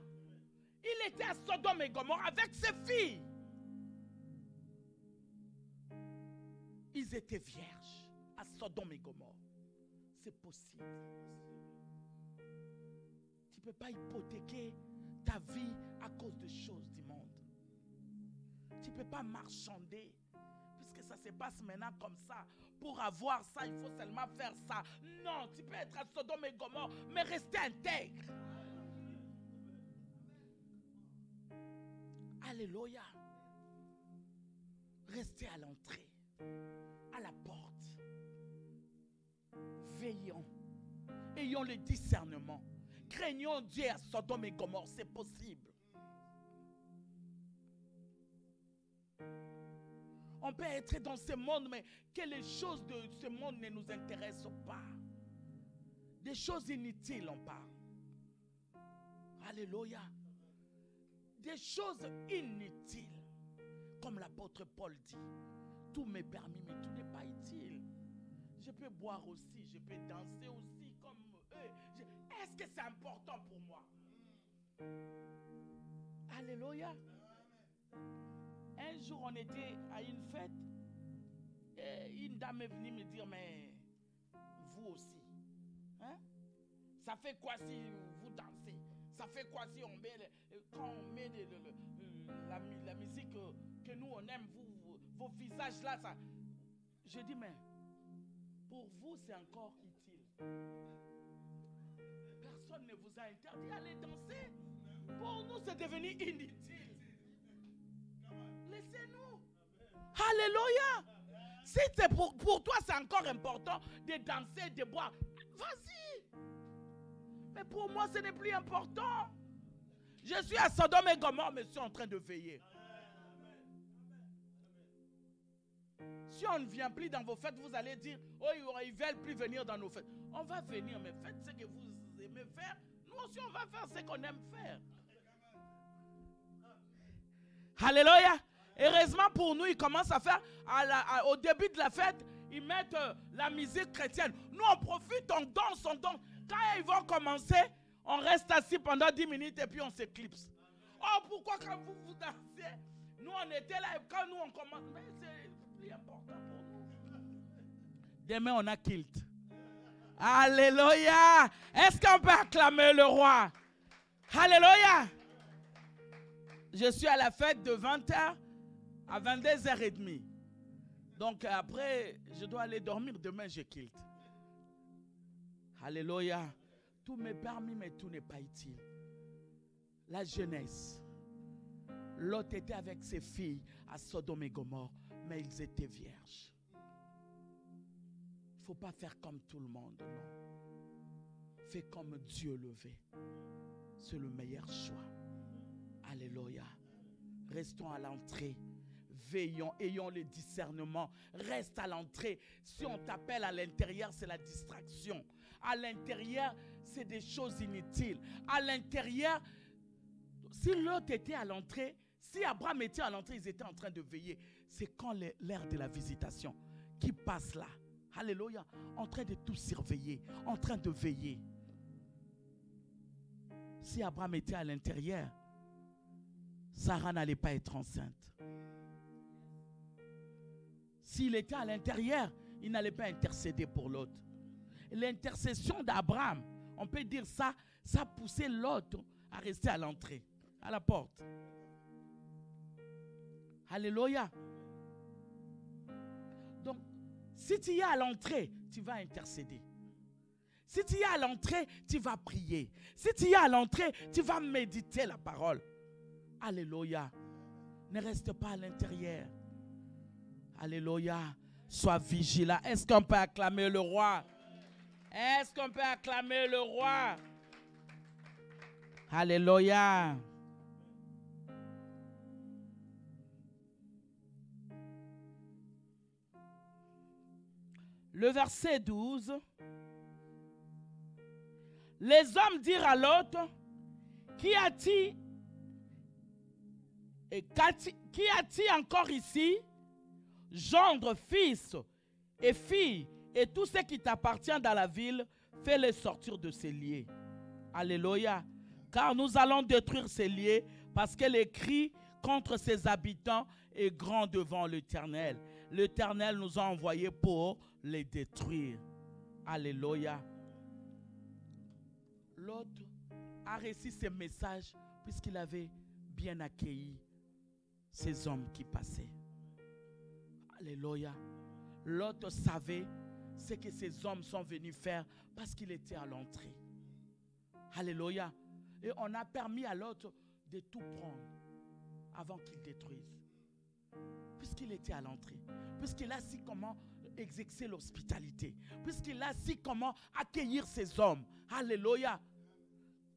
Il était à Sodome et Gomorrhe avec ses filles. Ils étaient vierges à Sodome et Gomorrhe. C'est possible. Tu ne peux pas hypothéquer ta vie à cause des choses du monde. Tu ne peux pas marchander. Puisque ça se passe maintenant comme ça. Pour avoir ça, il faut seulement faire ça. Non, tu peux être à Sodome et Gomorrhe, mais rester intègre. Alléluia. Restez à l'entrée, à la porte. Veillons. Ayons le discernement. Craignons Dieu à Sodome et Gomorrhe, c'est possible. On peut être dans ce monde, mais que les choses de ce monde ne nous intéressent pas. Des choses inutiles, on parle. Alléluia. Des choses inutiles. Comme l'apôtre Paul dit. Tout m'est permis, mais tout n'est pas utile. Je peux boire aussi, je peux danser aussi comme eux. Est-ce que c'est important pour moi? Alléluia. Un jour, on était à une fête. Et une dame est venue me dire, mais vous aussi. Hein? Ça fait quoi si vous dansez? Ça fait quoi si on met, quand on met la musique que nous on aime, vos visages là, ça. Je dis, mais pour vous, c'est encore utile. Personne ne vous a interdit d'aller danser. Pour nous, c'est devenu inutile. Laissez-nous. Alléluia. Si c'est pour toi, c'est encore important de danser, de boire. Vas-y. Mais pour moi, ce n'est plus important. Je suis à Sodome et Gomorrhe, mais je suis en train de veiller. Si on ne vient plus dans vos fêtes, vous allez dire, oh, ils ne veulent plus venir dans nos fêtes. On va venir, mais faites ce que vous aimez faire. Nous aussi, on va faire ce qu'on aime faire. Alléluia. Heureusement pour nous, ils commencent à faire, au début de la fête, ils mettent la musique chrétienne. Nous, on profite, on danse, on danse. Quand ils vont commencer, on reste assis pendant 10 minutes et puis on s'éclipse. Oh, pourquoi quand vous dansez? Nous, on était là et quand nous, on commence. Mais c'est plus important pour nous. Demain, on a kilt. Alléluia. Est-ce qu'on peut acclamer le roi? Alléluia. Je suis à la fête de 20h à 22h30. Donc après, je dois aller dormir. Demain, je quitte. Alléluia. Tout m'est permis, mais tout n'est pas utile. La jeunesse. Lot était avec ses filles à Sodome et Gomorrhe, mais ils étaient vierges. Il ne faut pas faire comme tout le monde, non. Fais comme Dieu le veut. C'est le meilleur choix. Alléluia. Restons à l'entrée. Veillons, ayons le discernement. Reste à l'entrée. Si on t'appelle à l'intérieur, c'est la distraction. À l'intérieur, c'est des choses inutiles. À l'intérieur, si l'autre était à l'entrée, si Abraham était à l'entrée, ils étaient en train de veiller. C'est quand l'heure de la visitation qui passe là. Alléluia. En train de tout surveiller. En train de veiller. Si Abraham était à l'intérieur, Sarah n'allait pas être enceinte. S'il était à l'intérieur, il n'allait pas intercéder pour l'autre. L'intercession d'Abraham, on peut dire ça, ça poussait l'autre à rester à l'entrée, à la porte. Alléluia. Donc, si tu es à l'entrée, tu vas intercéder. Si tu es à l'entrée, tu vas prier. Si tu es à l'entrée, tu vas méditer la parole. Alléluia. Ne reste pas à l'intérieur. Alléluia. Sois vigilant. Est-ce qu'on peut acclamer le roi? Est-ce qu'on peut acclamer le roi? Alléluia. Le verset 12. Les hommes dirent à l'autre, qui a-t-il encore ici, gendre, fils et fille, et tout ce qui t'appartient dans la ville, fais-les sortir de ces lieux. Alléluia. Car nous allons détruire ces lieux, parce que le cri contre ses habitants est grand devant l'Éternel. L'Éternel nous a envoyés pour les détruire. Alléluia. L'autre a reçu ce message puisqu'il avait bien accueilli ces hommes qui passaient. Alléluia. L'autre savait ce que ces hommes sont venus faire parce qu'il était à l'entrée. Alléluia. Et on a permis à l'autre de tout prendre avant qu'il détruise. Puisqu'il était à l'entrée. Puisqu'il a su comment exercer l'hospitalité. Puisqu'il a su comment accueillir ces hommes. Alléluia.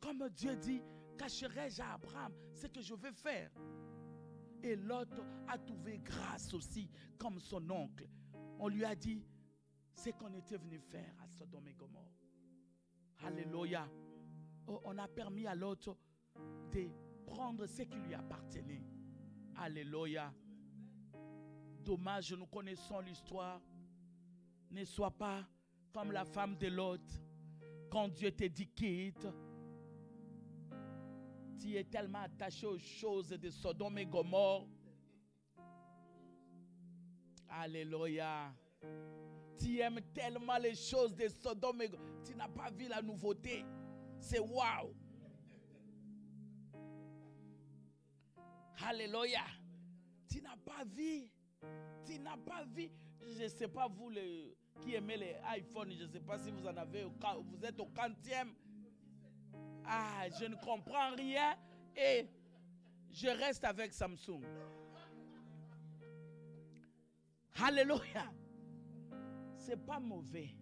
Comme Dieu dit, cacherai-je à Abraham ce que je vais faire. Et l'autre a trouvé grâce aussi, comme son oncle. On lui a dit ce qu'on était venu faire à Sodome et Gomorrhe. Alléluia. Oh, on a permis à l'autre de prendre ce qui lui appartenait. Alléluia. Dommage, nous connaissons l'histoire. Ne sois pas comme la femme de Lot. Quand Dieu te dit quitte, tu es tellement attaché aux choses de Sodome et Gomorrhe. Alléluia. Tu aimes tellement les choses de Sodome et Gomorrhe. Tu n'as pas vu la nouveauté. C'est waouh. Alléluia. Tu n'as pas vu. Tu n'as pas vu. Je ne sais pas vous qui aimez les iPhones. Je ne sais pas si vous en avez. Vous êtes au 40e. Ah, je ne comprends rien et je reste avec Samsung. Alléluia. C'est pas mauvais.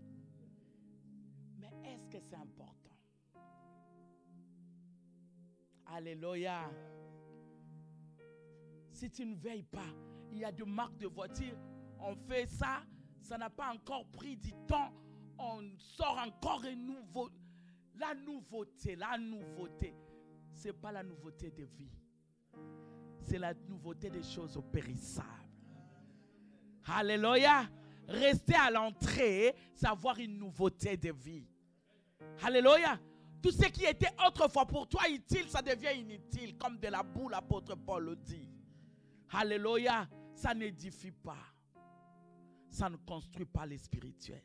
Mais est-ce que c'est important? Alléluia. Si tu ne veilles pas, il y a des marques de voitures. On fait ça, ça n'a pas encore pris du temps. On sort encore un nouveau. La nouveauté, ce n'est pas la nouveauté de vie. C'est la nouveauté des choses périssables. Alléluia. Rester à l'entrée, c'est avoir une nouveauté de vie. Alléluia. Tout ce qui était autrefois pour toi utile, ça devient inutile. Comme de la boue, l'apôtre Paul le dit. Alléluia. Ça n'édifie pas. Ça ne construit pas les spirituels.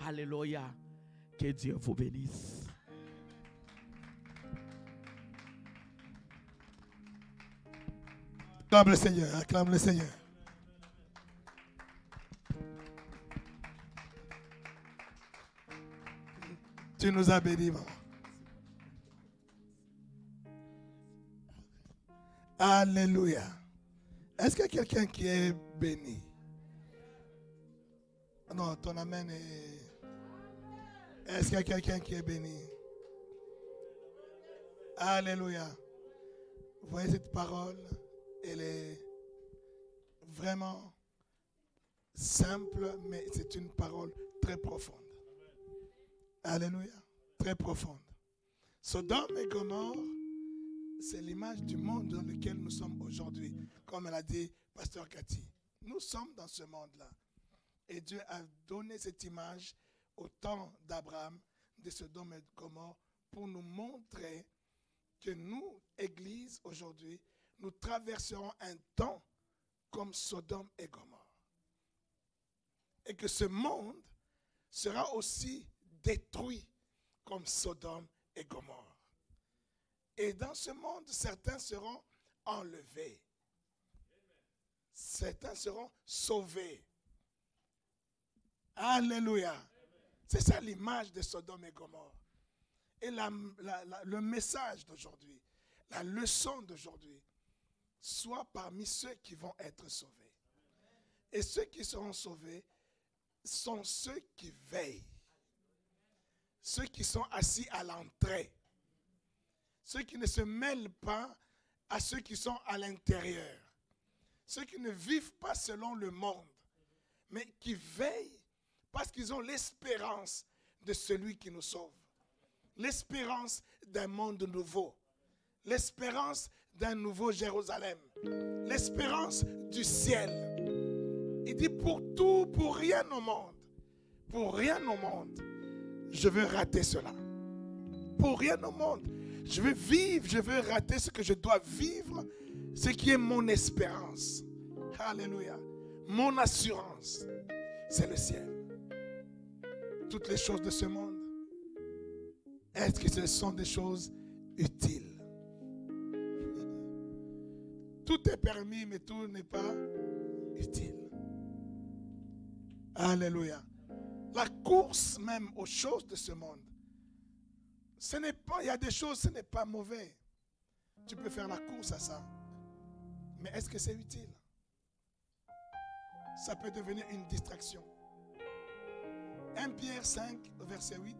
Alléluia. Que Dieu vous bénisse. Acclame le Seigneur, acclame le Seigneur. Tu nous as bénis, maman. Alléluia. Est-ce qu'il y a quelqu'un qui est béni? Non, ton amen est... Est-ce qu'il y a quelqu'un qui est béni? Alléluia. Vous voyez cette parole? Elle est vraiment simple, mais c'est une parole très profonde. Alléluia. Très profonde. Sodome et Gomorrhe, c'est l'image du monde dans lequel nous sommes aujourd'hui. Comme elle a dit Pasteur Cathy. Nous sommes dans ce monde-là. Et Dieu a donné cette image au temps d'Abraham, de Sodome et Gomorrhe, pour nous montrer que nous, Église, aujourd'hui, nous traverserons un temps comme Sodome et Gomorrhe. Et que ce monde sera aussi détruit comme Sodome et Gomorrhe. Et dans ce monde, certains seront enlevés. Certains seront sauvés. Alléluia. C'est ça l'image de Sodome et Gomorrhe. Et le message d'aujourd'hui, la leçon d'aujourd'hui, soit parmi ceux qui vont être sauvés. Et ceux qui seront sauvés sont ceux qui veillent. Ceux qui sont assis à l'entrée. Ceux qui ne se mêlent pas à ceux qui sont à l'intérieur. Ceux qui ne vivent pas selon le monde, mais qui veillent parce qu'ils ont l'espérance de celui qui nous sauve. L'espérance d'un monde nouveau. L'espérance d'un nouveau Jérusalem. L'espérance du ciel. Il dit pour tout, pour rien au monde. Pour rien au monde, je veux rater cela. Pour rien au monde. Je veux vivre, je veux rater ce que je dois vivre, ce qui est mon espérance. Alléluia. Mon assurance, c'est le ciel. Toutes les choses de ce monde, est-ce que ce sont des choses utiles? Tout est permis, mais tout n'est pas utile. Alléluia. La course même aux choses de ce monde, ce n'est pas, il y a des choses, ce n'est pas mauvais. Tu peux faire la course à ça. Mais est-ce que c'est utile? Ça peut devenir une distraction. 1 Pierre 5, verset 8.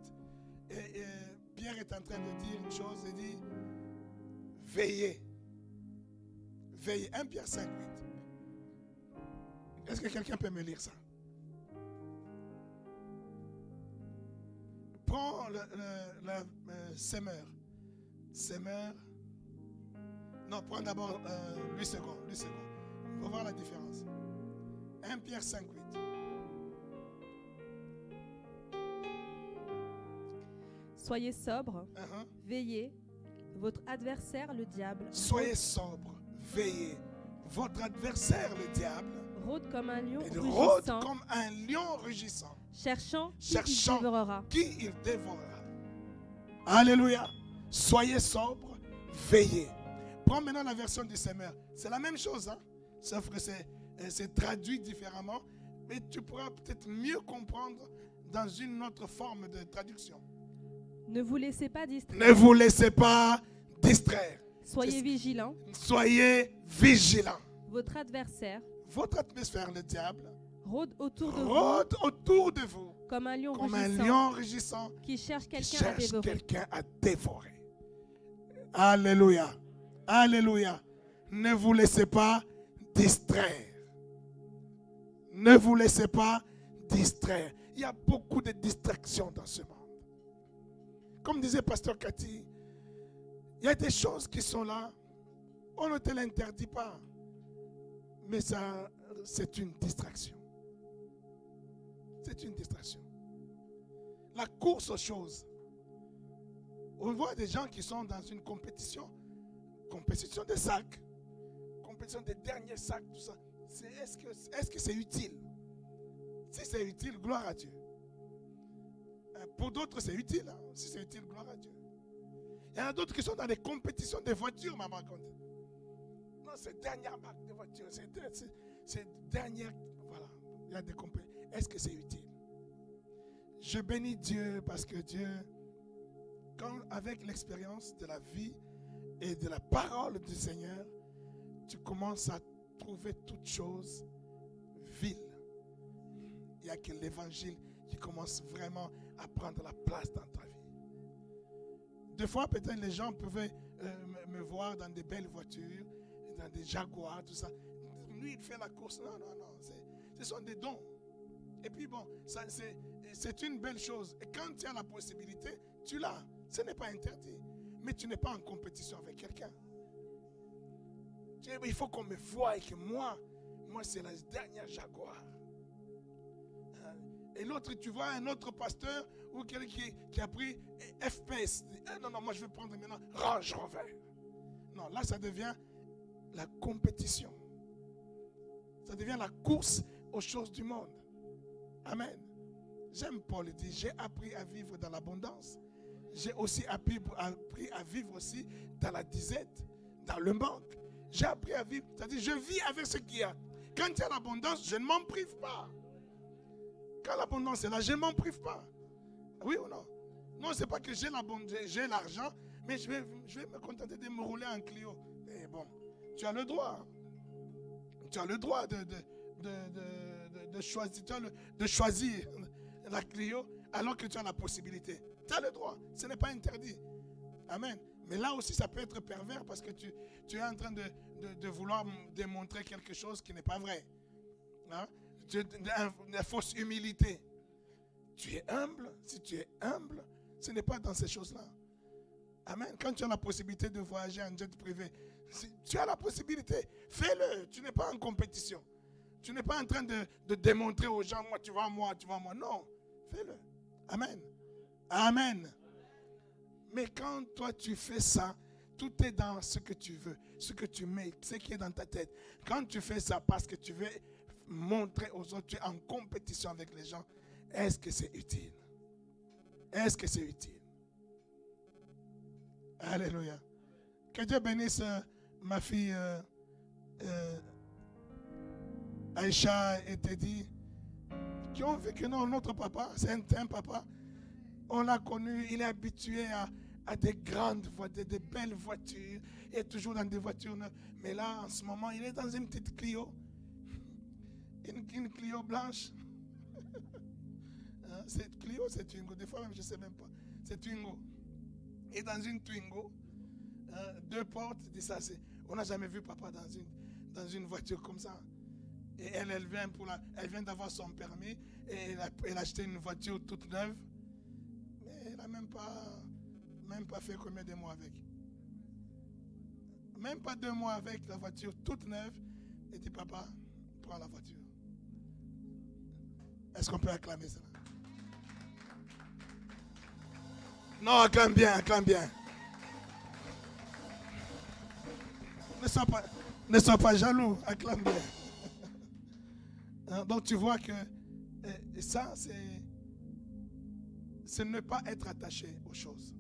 Et Pierre est en train de dire une chose. Il dit, veillez. Veillez. 1 Pierre 5, 8. Est-ce que quelqu'un peut me lire ça? Prends le semeur. Semeur. Non, prends d'abord 8 secondes. 8 secondes. Il faut voir la différence. 1 Pierre 5, 8. Soyez sobre, veillez, votre adversaire le diable. Soyez sobre, veillez. Votre adversaire le diable rôde comme un lion rugissant. Comme un lion rugissant. Cherchant qui il dévorera. Qui il dévorera. Alléluia. Soyez sobre, veillez. Prends maintenant la version du semeur. C'est la même chose, hein? Sauf que c'est traduit différemment. Mais tu pourras peut-être mieux comprendre dans une autre forme de traduction. Ne vous laissez pas distraire. Ne vous laissez pas distraire. Soyez vigilants. Soyez vigilants. Votre adversaire, le diable, rôde autour de vous. Comme un lion rugissant. Qui cherche quelqu'un à dévorer. Alléluia. Alléluia. Ne vous laissez pas distraire. Ne vous laissez pas distraire. Il y a beaucoup de distractions dans ce monde. comme disait Pasteur Cathy, il y a des choses qui sont là. On ne te l'interdit pas. Mais ça, c'est une distraction. C'est une distraction. La course aux choses. On voit des gens qui sont dans une compétition. Compétition des sacs. Compétition des derniers sacs, tout ça. Est-ce que c'est utile? Si c'est utile, gloire à Dieu. Pour d'autres, c'est utile. Hein? Si c'est utile, gloire à Dieu. Il y en a d'autres qui sont dans des compétitions de voitures, maman raconte. Non, c'est dernière marque de voiture. C'est dernière. Voilà. Il y a des compétitions. Est-ce que c'est utile? Je bénis Dieu parce que Dieu, quand avec l'expérience de la vie et de la parole du Seigneur, tu commences à trouver toutes choses viles. Il n'y a que l'évangile qui commence vraiment à prendre la place dans ta vie. Des fois, peut-être les gens pouvaient me voir dans des belles voitures, dans des Jaguars, tout ça. Lui, il fait la course. Non, non, non. Ce sont des dons. Et puis bon, c'est une belle chose. Et quand tu as la possibilité, tu l'as. Ce n'est pas interdit. Mais tu n'es pas en compétition avec quelqu'un. Il faut qu'on me voie et que moi c'est la dernière Jaguar. Et l'autre, tu vois un autre pasteur ou quelqu'un qui a pris FPS. Non, non, moi je vais prendre maintenant Range Rover. Non, là ça devient la compétition. Ça devient la course aux choses du monde. Amen. J'aime Paul, il dit, j'ai appris à vivre dans l'abondance. J'ai aussi appris à vivre aussi dans la disette, dans le manque. J'ai appris à vivre, c'est-à-dire je vis avec ce qu'il y a. Quand il y a l'abondance, je ne m'en prive pas. Quand l'abondance est là, je ne m'en prive pas. Oui ou non? Non, ce n'est pas que j'ai l'argent, mais je vais me contenter de me rouler en Clio. Mais bon, tu as le droit. Tu as le droit de choisir la Clio alors que tu as la possibilité. Tu as le droit. Ce n'est pas interdit. Amen. Mais là aussi, ça peut être pervers parce que tu es en train de vouloir démontrer quelque chose qui n'est pas vrai. Hein? Une fausse humilité. Tu es humble. Si tu es humble, ce n'est pas dans ces choses-là. Amen. Quand tu as la possibilité de voyager en jet privé, si tu as la possibilité, fais-le. Tu n'es pas en compétition. Tu n'es pas en train de démontrer aux gens, moi, tu vois moi. Non, fais-le. Amen. Amen. Mais quand toi tu fais ça, tout est dans ce que tu veux, ce que tu mets, ce qui est dans ta tête. Quand tu fais ça parce que tu veux montrer aux autres, tu es en compétition avec les gens, est-ce que c'est utile? Est-ce que c'est utile? Alléluia. Que Dieu bénisse ma fille Aïcha et Teddy, qui ont vu que non, notre papa, c'est un papa. On l'a connu, il est habitué à des grandes voitures, des belles voitures. Il est toujours dans des voitures neuves. Mais là, en ce moment, il est dans une petite Clio. Une Clio blanche. C'est Clio, c'est Twingo. Des fois même, je ne sais même pas. C'est Twingo. Et dans une Twingo, 2 portes, ça, on n'a jamais vu papa dans une voiture comme ça. Et elle vient d'avoir son permis et elle a acheté une voiture toute neuve. Elle n'a même pas fait combien de mois avec. Même pas 2 mois avec la voiture toute neuve. Et dit, papa, prends la voiture. Est-ce qu'on peut acclamer ça? Non, acclame bien, acclame bien. Ne sois pas jaloux, acclame bien. Donc tu vois que ça, c'est ne pas être attaché aux choses.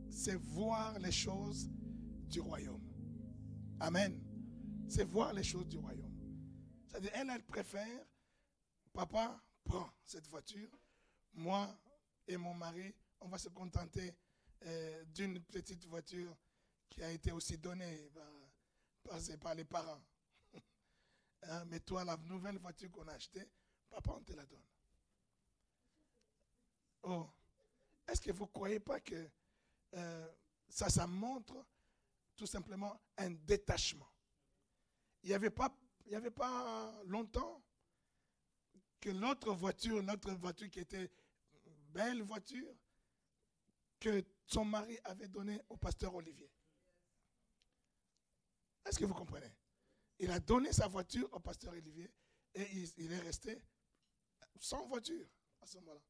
C'est voir les choses du royaume. Amen. C'est voir les choses du royaume. C'est-à-dire, elle préfère, papa, prends cette voiture. Moi et mon mari, on va se contenter d'une petite voiture qui a été aussi donnée par les parents. Mais toi, la nouvelle voiture qu'on a achetée, papa, on te la donne. Oh, est-ce que vous ne croyez pas que ça montre tout simplement un détachement? Il n'y avait pas longtemps que notre voiture qui était une belle voiture, que son mari avait donné au pasteur Olivier. Est-ce que vous comprenez? Il a donné sa voiture au pasteur Olivier et il est resté sans voiture à ce moment-là.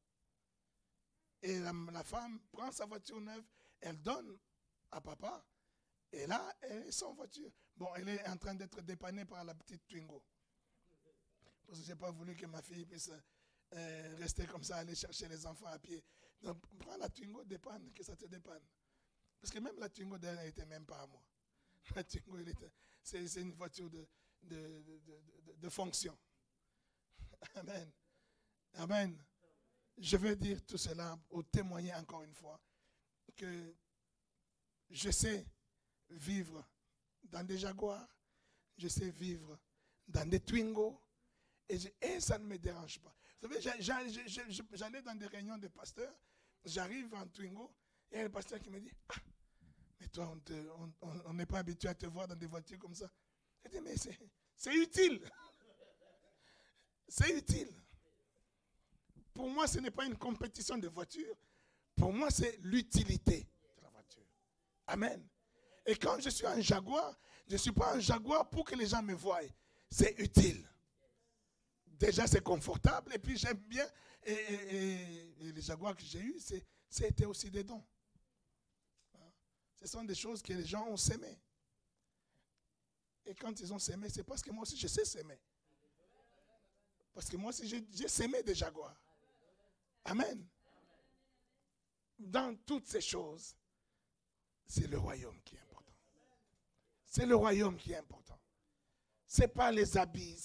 Et la femme prend sa voiture neuve, elle donne à papa, et là, elle est sans voiture. Bon, elle est en train d'être dépannée par la petite Twingo. Parce que je n'ai pas voulu que ma fille puisse rester comme ça, aller chercher les enfants à pied. Donc, prends la Twingo, dépanne, que ça te dépanne. Parce que même la Twingo d'elle n'était même pas à moi. La Twingo, c'est une voiture de fonction. Amen. Amen. Je veux dire tout cela pour témoigner encore une fois que je sais vivre dans des Jaguars, je sais vivre dans des Twingo et ça ne me dérange pas. Vous savez, j'allais dans des réunions de pasteurs, j'arrive en Twingo et il y a un pasteur qui me dit « Ah, mais toi, on n'est pas habitué à te voir dans des voitures comme ça. » Je dis « Mais c'est utile. C'est utile. » Pour moi, ce n'est pas une compétition de voiture. Pour moi, c'est l'utilité de la voiture. Amen. Et quand je suis en Jaguar, je ne suis pas en Jaguar pour que les gens me voient. C'est utile. Déjà, c'est confortable. Et puis, j'aime bien. Et les Jaguars que j'ai eus, c'était aussi des dons. Ce sont des choses que les gens ont sémées. Et quand ils ont sémé, c'est parce que moi aussi, je sais s'aimer. Parce que moi aussi, j'ai sémé des Jaguars. Amen. Dans toutes ces choses, c'est le royaume qui est important. C'est le royaume qui est important. Ce n'est pas les habits,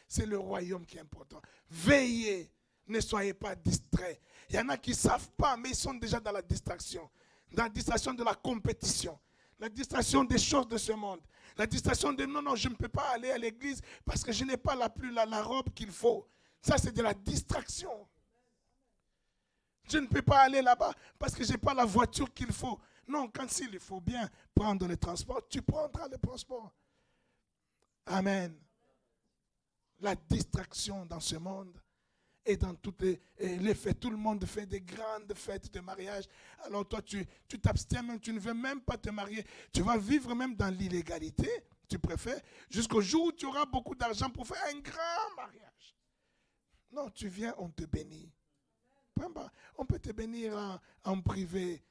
c'est le royaume qui est important. Veillez, ne soyez pas distraits. Il y en a qui ne savent pas, mais ils sont déjà dans la distraction. Dans la distraction de la compétition. La distraction des choses de ce monde. La distraction de non, je ne peux pas aller à l'église parce que je n'ai pas la robe qu'il faut. Ça, c'est de la distraction. Je ne peux pas aller là-bas parce que je n'ai pas la voiture qu'il faut. Non, quand il faut bien prendre le transport, tu prendras le transport. Amen. La distraction dans ce monde et dans toutes les fêtes. Tout le monde fait des grandes fêtes de mariage. Alors toi, tu t'abstiens même, tu ne veux même pas te marier. Tu vas vivre même dans l'illégalité, tu préfères, jusqu'au jour où tu auras beaucoup d'argent pour faire un grand mariage. Non, tu viens, on te bénit. On peut te bénir en privé.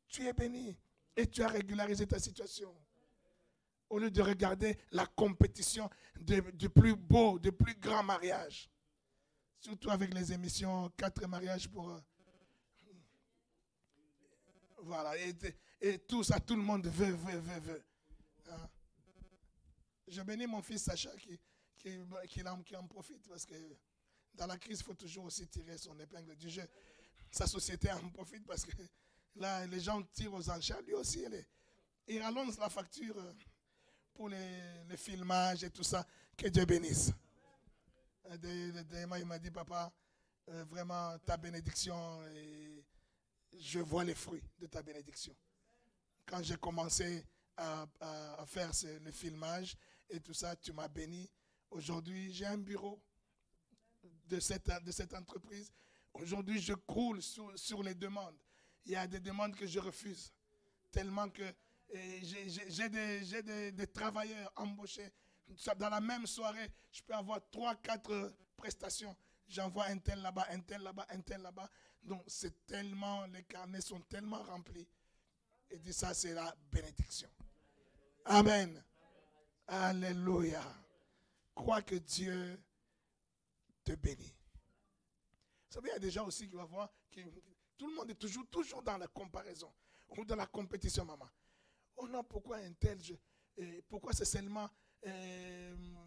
Tu es béni et tu as régularisé ta situation. Au lieu de regarder la compétition du plus beau, du plus grand mariage. Surtout avec les émissions 4 mariages pour... voilà. Et tout ça, tout le monde veut. Hein? Je bénis mon fils Sacha qui en profite parce que dans la crise, il faut toujours aussi tirer son épingle du jeu. Sa société en profite parce que là, les gens tirent aux enchères. Lui aussi, il rallonge la facture pour les filmages et tout ça. Que Dieu bénisse. Il m'a dit, papa, vraiment, ta bénédiction, et je vois les fruits de ta bénédiction. Quand j'ai commencé à faire le filmage et tout ça, tu m'as béni. Aujourd'hui, j'ai un bureau de cette entreprise. Aujourd'hui, je croule sur les demandes. Il y a des demandes que je refuse. Tellement que j'ai des travailleurs embauchés. Dans la même soirée, je peux avoir 3-4 prestations. J'envoie un tel là-bas, un tel là-bas, un tel là-bas. Donc, c'est tellement, les carnets sont tellement remplis. Et dit ça, c'est la bénédiction. Amen. Alléluia. Crois que Dieu te bénit. Vous savez, il y a des gens aussi qui vont voir que tout le monde est toujours dans la comparaison ou dans la compétition, maman. Oh non, pourquoi un tel, pourquoi c'est seulement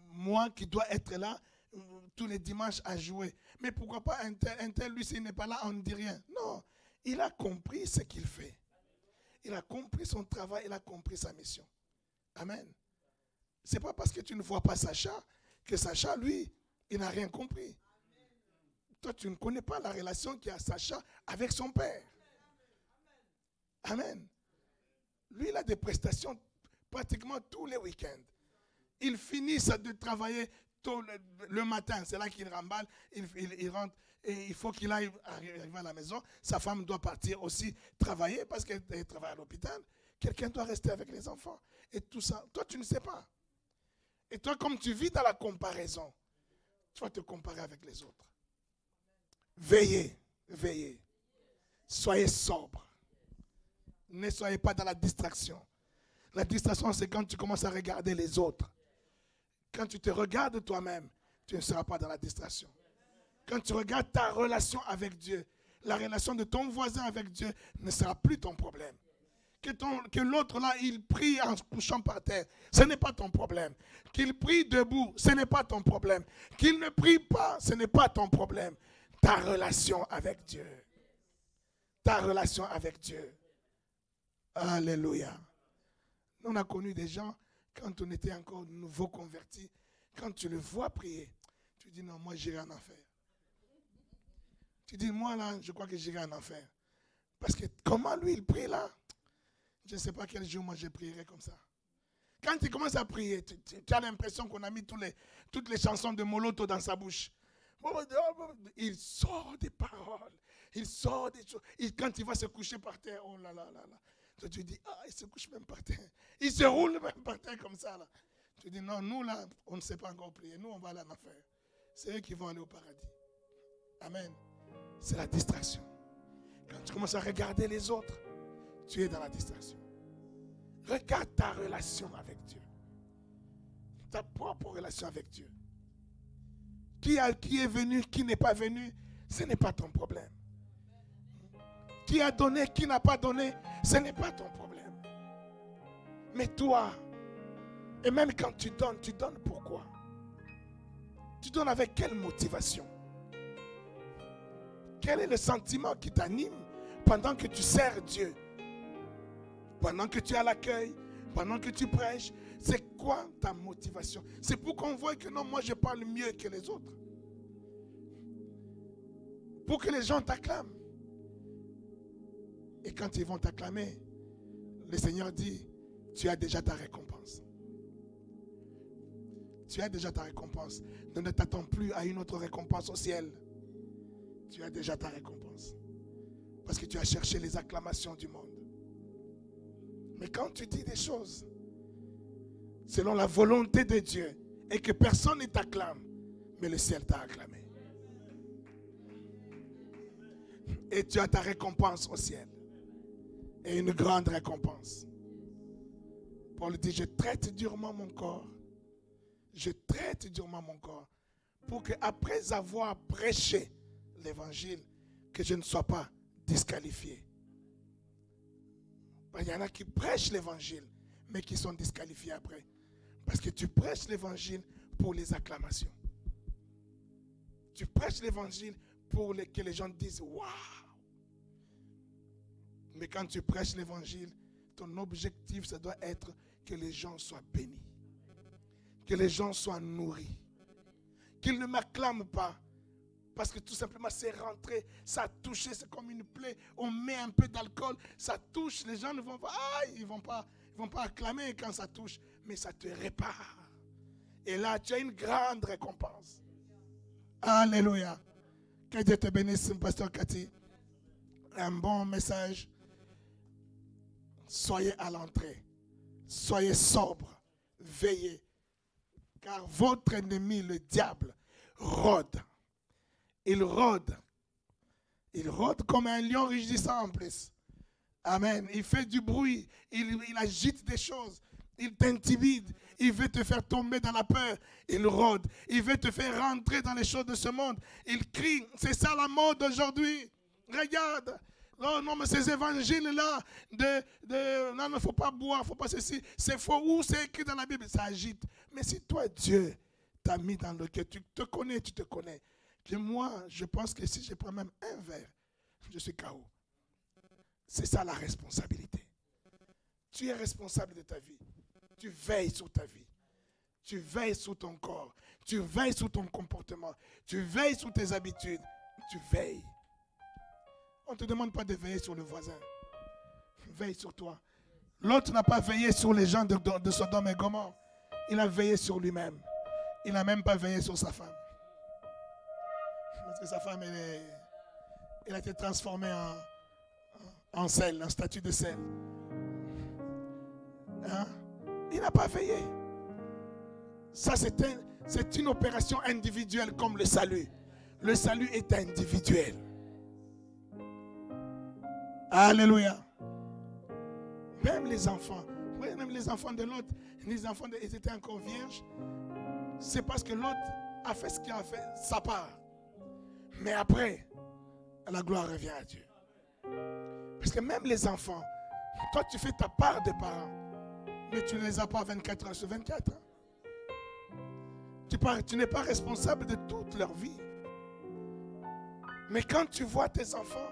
moi qui dois être là tous les dimanches à jouer. Mais pourquoi pas un tel lui, s'il n'est pas là, on ne dit rien. Non, il a compris ce qu'il fait. Il a compris son travail, il a compris sa mission. Amen. Ce n'est pas parce que tu ne vois pas Sacha que Sacha, lui, il n'a rien compris. Toi, tu ne connais pas la relation qu'il y a Sacha avec son père. Amen. Lui, il a des prestations pratiquement tous les week-ends. Il finit de travailler tôt le matin. C'est là qu'il remballe. Il rentre. et il faut qu'il aille arriver à la maison. Sa femme doit partir aussi travailler parce qu'elle travaille à l'hôpital. Quelqu'un doit rester avec les enfants. Et tout ça, toi tu ne sais pas. Et toi, comme tu vis dans la comparaison, tu vas te comparer avec les autres. Veillez, veillez. Soyez sobre. Ne soyez pas dans la distraction. La distraction, c'est quand tu commences à regarder les autres. Quand tu te regardes toi-même, tu ne seras pas dans la distraction. Quand tu regardes ta relation avec Dieu, la relation de ton voisin avec Dieu ne sera plus ton problème. Que l'autre là, il prie en se couchant par terre, ce n'est pas ton problème. Qu'il prie debout, ce n'est pas ton problème. Qu'il ne prie pas, ce n'est pas ton problème. Ta relation avec Dieu. Ta relation avec Dieu. Alléluia. Nous, on a connu des gens, quand on était encore nouveau convertis, quand tu le vois prier, tu dis non, moi j'irai en enfer. Tu dis, moi là, je crois que j'irai en enfer. Parce que comment lui il prie là? Je ne sais pas quel jour moi je prierai comme ça. Quand il commence à prier, tu as l'impression qu'on a mis toutes les chansons de Moloto dans sa bouche. Il sort des paroles. Il sort des choses. Quand il va se coucher par terre, oh là là là là. Tu dis, ah, il se couche même par terre. Il se roule même par terre comme ça. Là. Tu dis, non, nous là, on ne sait pas encore prier. Nous, on va aller en enfer. C'est eux qui vont aller au paradis. Amen. C'est la distraction. Quand tu commences à regarder les autres, tu es dans la distraction. Regarde ta relation avec Dieu. Ta propre relation avec Dieu. Qui est venu, qui n'est pas venu, ce n'est pas ton problème. Qui a donné, qui n'a pas donné, ce n'est pas ton problème. Mais toi, et même quand tu donnes pourquoi? Tu donnes avec quelle motivation? Quel est le sentiment qui t'anime pendant que tu sers Dieu? Pendant que tu es à l'accueil, pendant que tu prêches, c'est quoi ta motivation? C'est pour qu'on voie que non, moi je parle mieux que les autres. Pour que les gens t'acclament. Et quand ils vont t'acclamer, le Seigneur dit, tu as déjà ta récompense. Tu as déjà ta récompense. Ne t'attends plus à une autre récompense au ciel. Tu as déjà ta récompense. Parce que tu as cherché les acclamations du monde. Mais quand tu dis des choses selon la volonté de Dieu et que personne ne t'acclame, mais le ciel t'a acclamé. Et tu as ta récompense au ciel. Et une grande récompense. Paul dit, je traite durement mon corps. Je traite durement mon corps pour qu'après avoir prêché l'évangile, que je ne sois pas disqualifié. Il y en a qui prêchent l'évangile, mais qui sont disqualifiés après. Parce que tu prêches l'évangile pour les acclamations. Tu prêches l'évangile pour que les gens disent « Waouh !» Mais quand tu prêches l'évangile, ton objectif, ça doit être que les gens soient bénis. Que les gens soient nourris. Qu'ils ne m'acclament pas. Parce que tout simplement, c'est rentré, ça a touché, c'est comme une plaie. On met un peu d'alcool, ça touche. Les gens ne vont pas, ils vont pas acclamer quand ça touche. Mais ça te répare. Et là, tu as une grande récompense. Alléluia. Que Dieu te bénisse, Pasteur Cathy. Un bon message. Soyez à l'entrée. Soyez sobre. Veillez. Car votre ennemi, le diable, rôde. Il rôde. Il rôde comme un lion rugissant en plus. Amen. Il fait du bruit. Il agite des choses. Il t'intimide. Il veut te faire tomber dans la peur. Il rôde. Il veut te faire rentrer dans les choses de ce monde. Il crie. C'est ça la mode aujourd'hui. Regarde. Oh non, mais ces évangiles-là, non, il ne faut pas boire, il ne faut pas ceci. C'est faux. Où c'est écrit dans la Bible? Ça agite. Mais si toi, Dieu t'a mis dans le cœur, tu te connais. Que moi, je pense que si je prends même un verre, je suis KO. C'est ça la responsabilité. Tu es responsable de ta vie. Tu veilles sur ta vie. Tu veilles sur ton corps. Tu veilles sur ton comportement. Tu veilles sur tes habitudes. Tu veilles. On ne te demande pas de veiller sur le voisin. Veille sur toi. L'autre n'a pas veillé sur les gens de Sodome et Gomorrhe. Il a veillé sur lui-même. Il n'a même pas veillé sur sa femme. que sa femme, elle a été transformée en sel, en statue de sel. Hein? Il n'a pas veillé. Ça, c'est une opération individuelle comme le salut. Le salut est individuel. Alléluia. Même les enfants, oui, même les enfants de Lot, ils étaient encore vierges. C'est parce que Lot a fait ce qu'il a fait, sa part. Mais après, la gloire revient à Dieu. Parce que même les enfants, toi tu fais ta part de parents, mais tu ne les as pas 24 heures sur 24. Tu n'es pas responsable de toute leur vie. Mais quand tu vois tes enfants,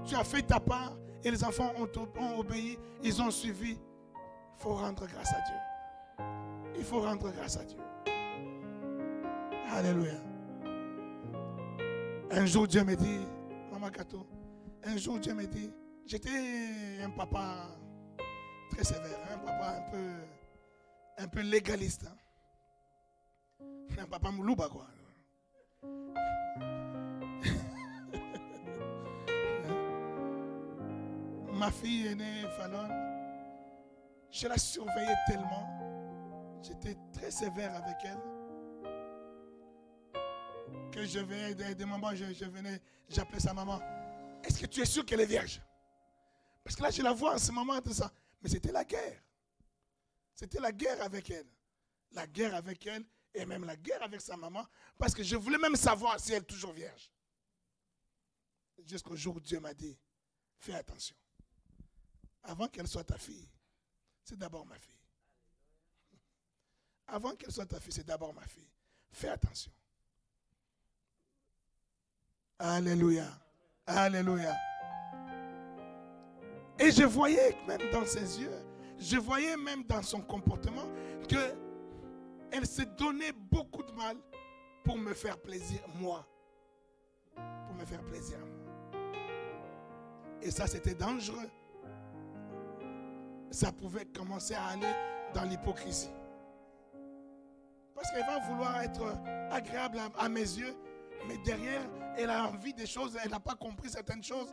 tu as fait ta part et les enfants ont obéi, ils ont suivi. Il faut rendre grâce à Dieu. Il faut rendre grâce à Dieu. Alléluia. Un jour Dieu me dit, Maman Kato, un jour Dieu me dit, j'étais un papa très sévère, un papa un peu légaliste. Hein. Un papa moulouba quoi. Ma fille aînée, Fallon, je la surveillais tellement, j'étais très sévère avec elle, que je venais, des moments, je venais, j'appelais sa maman. Est-ce que tu es sûr qu'elle est vierge? Parce que là, je la vois en ce moment, tout ça. Mais c'était la guerre. C'était la guerre avec elle. La guerre avec elle et même la guerre avec sa maman. Parce que je voulais même savoir si elle est toujours vierge. Jusqu'au jour où Dieu m'a dit, fais attention. Avant qu'elle soit ta fille, c'est d'abord ma fille. Avant qu'elle soit ta fille, c'est d'abord ma fille. Fais attention. Alléluia. Alléluia. Et je voyais même dans ses yeux, je voyais même dans son comportement qu'elle s'est donné beaucoup de mal pour me faire plaisir, moi. Pour me faire plaisir, moi. Et ça, c'était dangereux. Ça pouvait commencer à aller dans l'hypocrisie. Parce qu'elle va vouloir être agréable à mes yeux, mais derrière, elle a envie des choses, elle n'a pas compris certaines choses.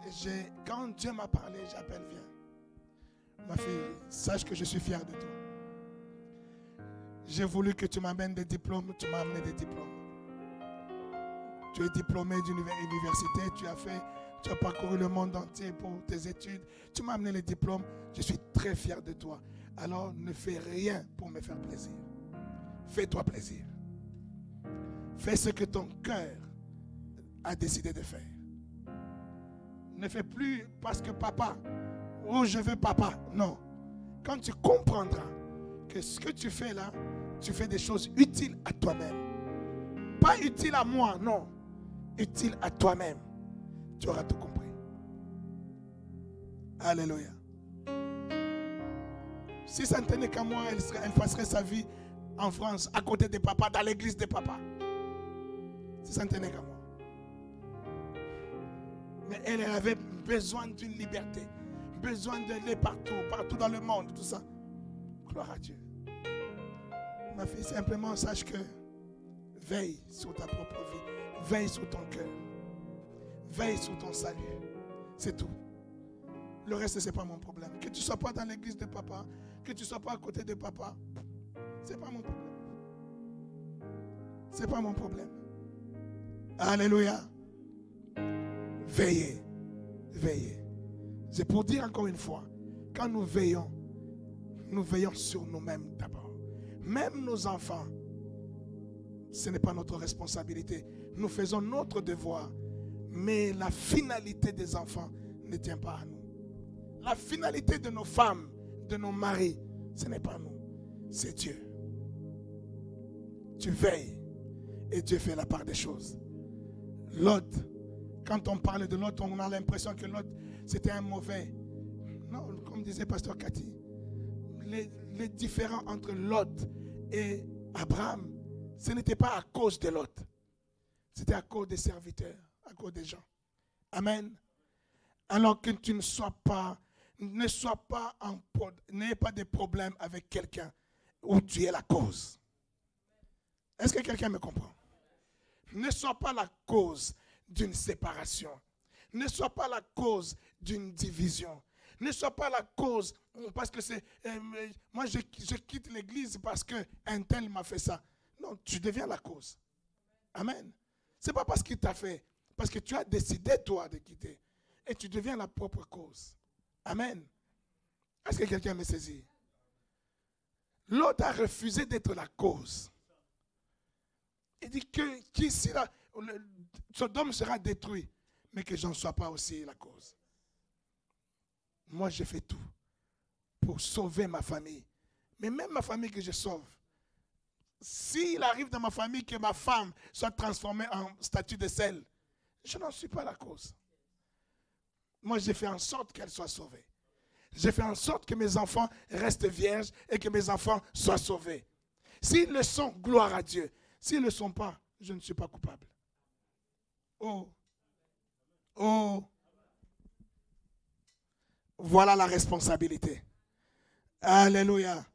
Et quand Dieu m'a parlé, j'appelle, viens. Ma fille, sache que je suis fier de toi. J'ai voulu que tu m'amènes des diplômes, tu m'as amené des diplômes. Tu es diplômé d'université, tu as parcouru le monde entier pour tes études. Tu m'as amené les diplômes, je suis très fier de toi. Alors ne fais rien pour me faire plaisir. Fais-toi plaisir. Fais ce que ton cœur a décidé de faire. Ne fais plus parce que papa, oh je veux papa. Non. Quand tu comprendras que ce que tu fais là, tu fais des choses utiles à toi-même. Pas utiles à moi, non. Utiles à toi-même. Tu auras tout compris. Alléluia. Si ça ne tenait qu'à moi, elle passerait sa vie en France, à côté des papas, dans l'église des papas. Si ça ne tenait qu'à moi. Mais elle avait besoin d'une liberté. Besoin d'aller partout dans le monde, tout ça. Gloire à Dieu. Ma fille, simplement sache que veille sur ta propre vie. Veille sur ton cœur. Veille sur ton salut. C'est tout. Le reste, ce n'est pas mon problème. Que tu ne sois pas dans l'église de papa, que tu ne sois pas à côté de papa, ce n'est pas mon problème. Ce n'est pas mon problème. Alléluia. Veillez. Veillez. C'est pour dire encore une fois, quand nous veillons sur nous-mêmes d'abord. Même nos enfants, ce n'est pas notre responsabilité. Nous faisons notre devoir. Mais la finalité des enfants ne tient pas à nous. La finalité de nos femmes, de nos maris, ce n'est pas nous. C'est Dieu. Tu veilles et Dieu fait la part des choses. Lot, quand on parle de Lot, on a l'impression que Lot, c'était un mauvais. Non, comme disait Pasteur Cathy, les différends entre Lot et Abraham, ce n'était pas à cause de Lot. C'était à cause des serviteurs, à cause des gens. Amen. Alors que tu n'ayez pas de problème avec quelqu'un où tu es la cause. Est-ce que quelqu'un me comprend? Ne sois pas la cause d'une séparation. Ne sois pas la cause d'une division. Ne sois pas la cause parce que c'est moi je quitte l'église parce qu'un tel m'a fait ça. Non, tu deviens la cause. Amen. Ce n'est pas parce qu'il t'a fait, parce que tu as décidé toi de quitter. Et tu deviens la propre cause. Amen. Est-ce que quelqu'un me saisit? L'autre a refusé d'être la cause. Il dit qu'ici, Sodome sera détruit, mais que je ne sois pas aussi la cause. Moi, j'ai fait tout pour sauver ma famille. Mais même ma famille que je sauve, s'il arrive dans ma famille que ma femme soit transformée en statue de sel, je n'en suis pas la cause. Moi, j'ai fait en sorte qu'elle soit sauvée. J'ai fait en sorte que mes enfants restent vierges et que mes enfants soient sauvés. S'ils le sont, gloire à Dieu. S'ils ne le sont pas, je ne suis pas coupable. Oh. Oh. Voilà la responsabilité. Alléluia.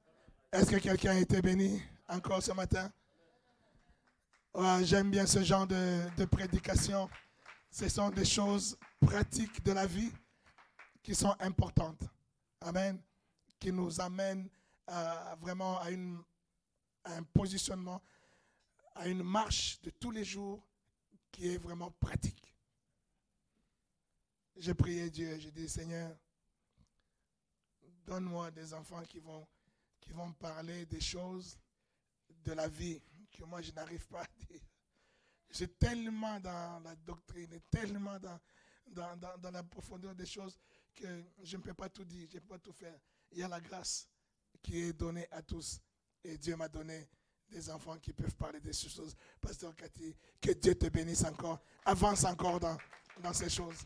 Est-ce que quelqu'un a été béni encore ce matin? Oh, j'aime bien ce genre de prédication. Ce sont des choses pratiques de la vie qui sont importantes. Amen. Qui nous amènent vraiment à un positionnement, à une marche de tous les jours qui est vraiment pratique. J'ai prié Dieu, j'ai dit Seigneur, donne-moi des enfants qui vont parler des choses de la vie que moi je n'arrive pas à dire. Je suis tellement dans la doctrine et tellement dans la profondeur des choses que je ne peux pas tout dire, je ne peux pas tout faire. Il y a la grâce qui est donnée à tous. Et Dieu m'a donné des enfants qui peuvent parler de ces choses. Pasteur Cathy, que Dieu te bénisse encore. Avance encore dans ces choses.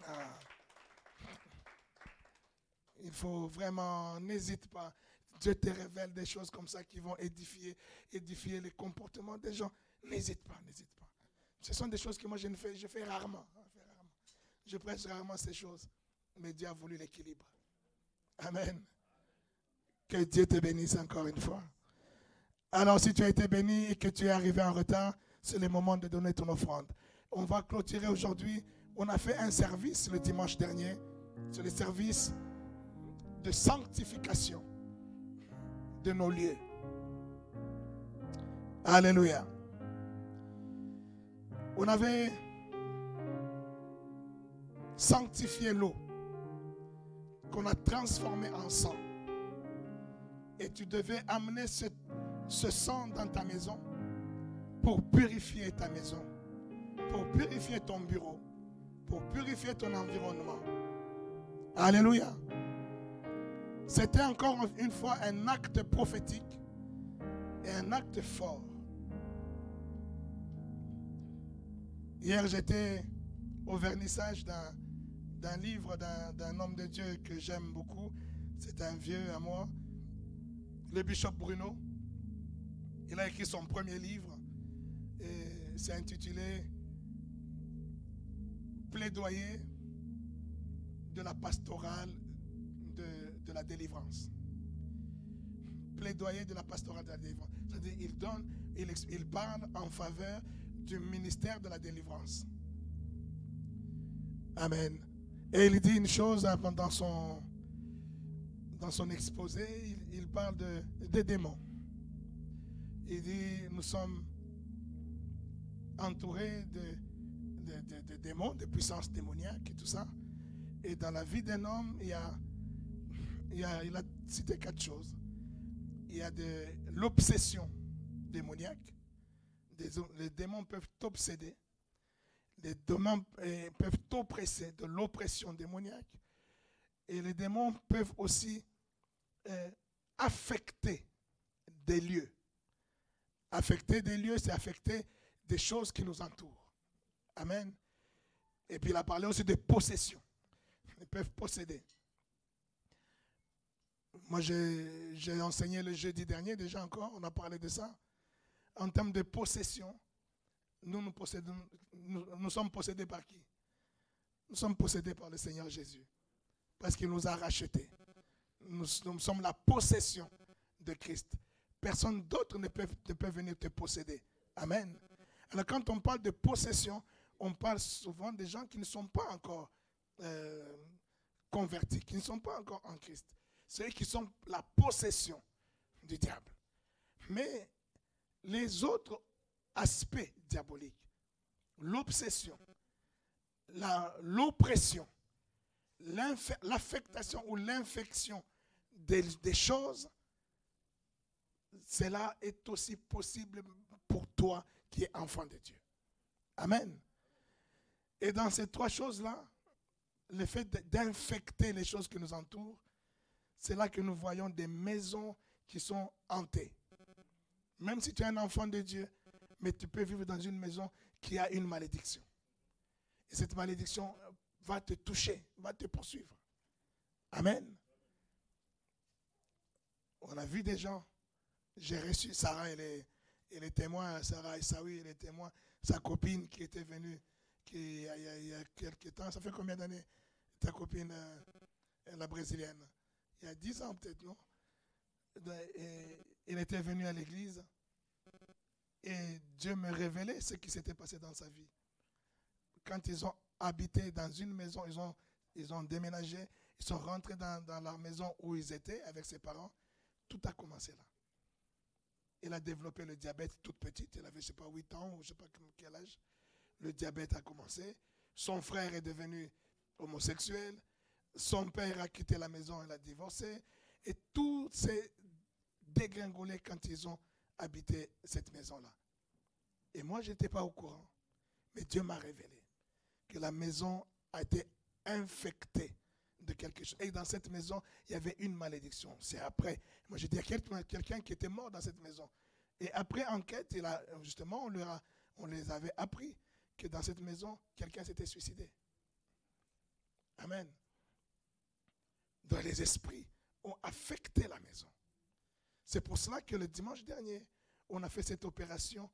Ah. Il faut vraiment, n'hésite pas. Dieu te révèle des choses comme ça qui vont édifier les comportements des gens. N'hésite pas, n'hésite pas. Ce sont des choses que moi je fais rarement. Je prêche rarement ces choses. Mais Dieu a voulu l'équilibre. Amen. Que Dieu te bénisse encore une fois. Alors si tu as été béni et que tu es arrivé en retard, c'est le moment de donner ton offrande. On va clôturer aujourd'hui. On a fait un service le dimanche dernier. C'est le service de sanctification de nos lieux. Alléluia. On avait sanctifié l'eau qu'on a transformée en sang. Et tu devais amener ce sang dans ta maison pour purifier ta maison, pour purifier ton bureau, pour purifier ton environnement. Alléluia. C'était encore une fois un acte prophétique et un acte fort. Hier, j'étais au vernissage d'un livre d'un homme de Dieu que j'aime beaucoup. C'est un vieux à moi, le bishop Bruno. Il a écrit son premier livre et c'est intitulé Plaidoyer de la pastorale de la délivrance. Plaidoyer de la pastorale de la délivrance. C'est-à-dire il parle en faveur du ministère de la délivrance. Amen. Et il dit une chose dans son exposé, il parle des démons. Il dit, nous sommes entourés de démons, de puissances démoniaques et tout ça. Et dans la vie d'un homme, il a cité 4 choses. Il y a de l'obsession démoniaque. Les démons peuvent t'obséder. Les démons peuvent t'oppresser, de l'oppression démoniaque. Et les démons peuvent aussi affecter des lieux. Affecter des lieux, c'est affecter des choses qui nous entourent. Amen. Et puis il a parlé aussi de possession. Ils peuvent posséder. Moi, j'ai enseigné le jeudi dernier, déjà encore, on a parlé de ça. En termes de possession, nous sommes possédés par qui? Nous sommes possédés par le Seigneur Jésus. Parce qu'il nous a rachetés. Nous sommes la possession de Christ. Personne d'autre ne peut venir te posséder. Amen. Alors quand on parle de possession, on parle souvent des gens qui ne sont pas encore convertis, qui ne sont pas encore en Christ. Ceux qui sont la possession du diable. Mais les autres aspects diaboliques, l'obsession, l'oppression, l'affectation ou l'infection des choses, cela est aussi possible pour toi qui es enfant de Dieu. Amen. Et dans ces trois choses-là, le fait d'infecter les choses qui nous entourent, c'est là que nous voyons des maisons qui sont hantées. Même si tu es un enfant de Dieu, mais tu peux vivre dans une maison qui a une malédiction. Et cette malédiction va te toucher, va te poursuivre. Amen. On a vu des gens. J'ai reçu Sarah, elle est témoin, Sarah Essaoui, elle est témoin. Sa copine qui était venue il y a quelques temps, ça fait combien d'années ta copine, la brésilienne? Il y a 10 ans peut-être, non? Elle était venue à l'église et Dieu me révélait ce qui s'était passé dans sa vie. Quand ils ont habité dans une maison, ils ont déménagé, ils sont rentrés dans la maison où ils étaient avec ses parents, tout a commencé là. Elle a développé le diabète toute petite, elle avait je ne sais pas 8 ans ou je ne sais pas quel âge. Le diabète a commencé, son frère est devenu homosexuel, son père a quitté la maison, elle a divorcé, et tout s'est dégringolé quand ils ont habité cette maison-là. Et moi, je n'étais pas au courant, mais Dieu m'a révélé que la maison a été infectée de quelque chose. Et dans cette maison, il y avait une malédiction. C'est après. Moi, j'ai dit à quelqu'un qui était mort dans cette maison. Et après enquête, justement, on les avait appris que dans cette maison, quelqu'un s'était suicidé. Amen. Donc les esprits ont affecté la maison. C'est pour cela que le dimanche dernier, on a fait cette opération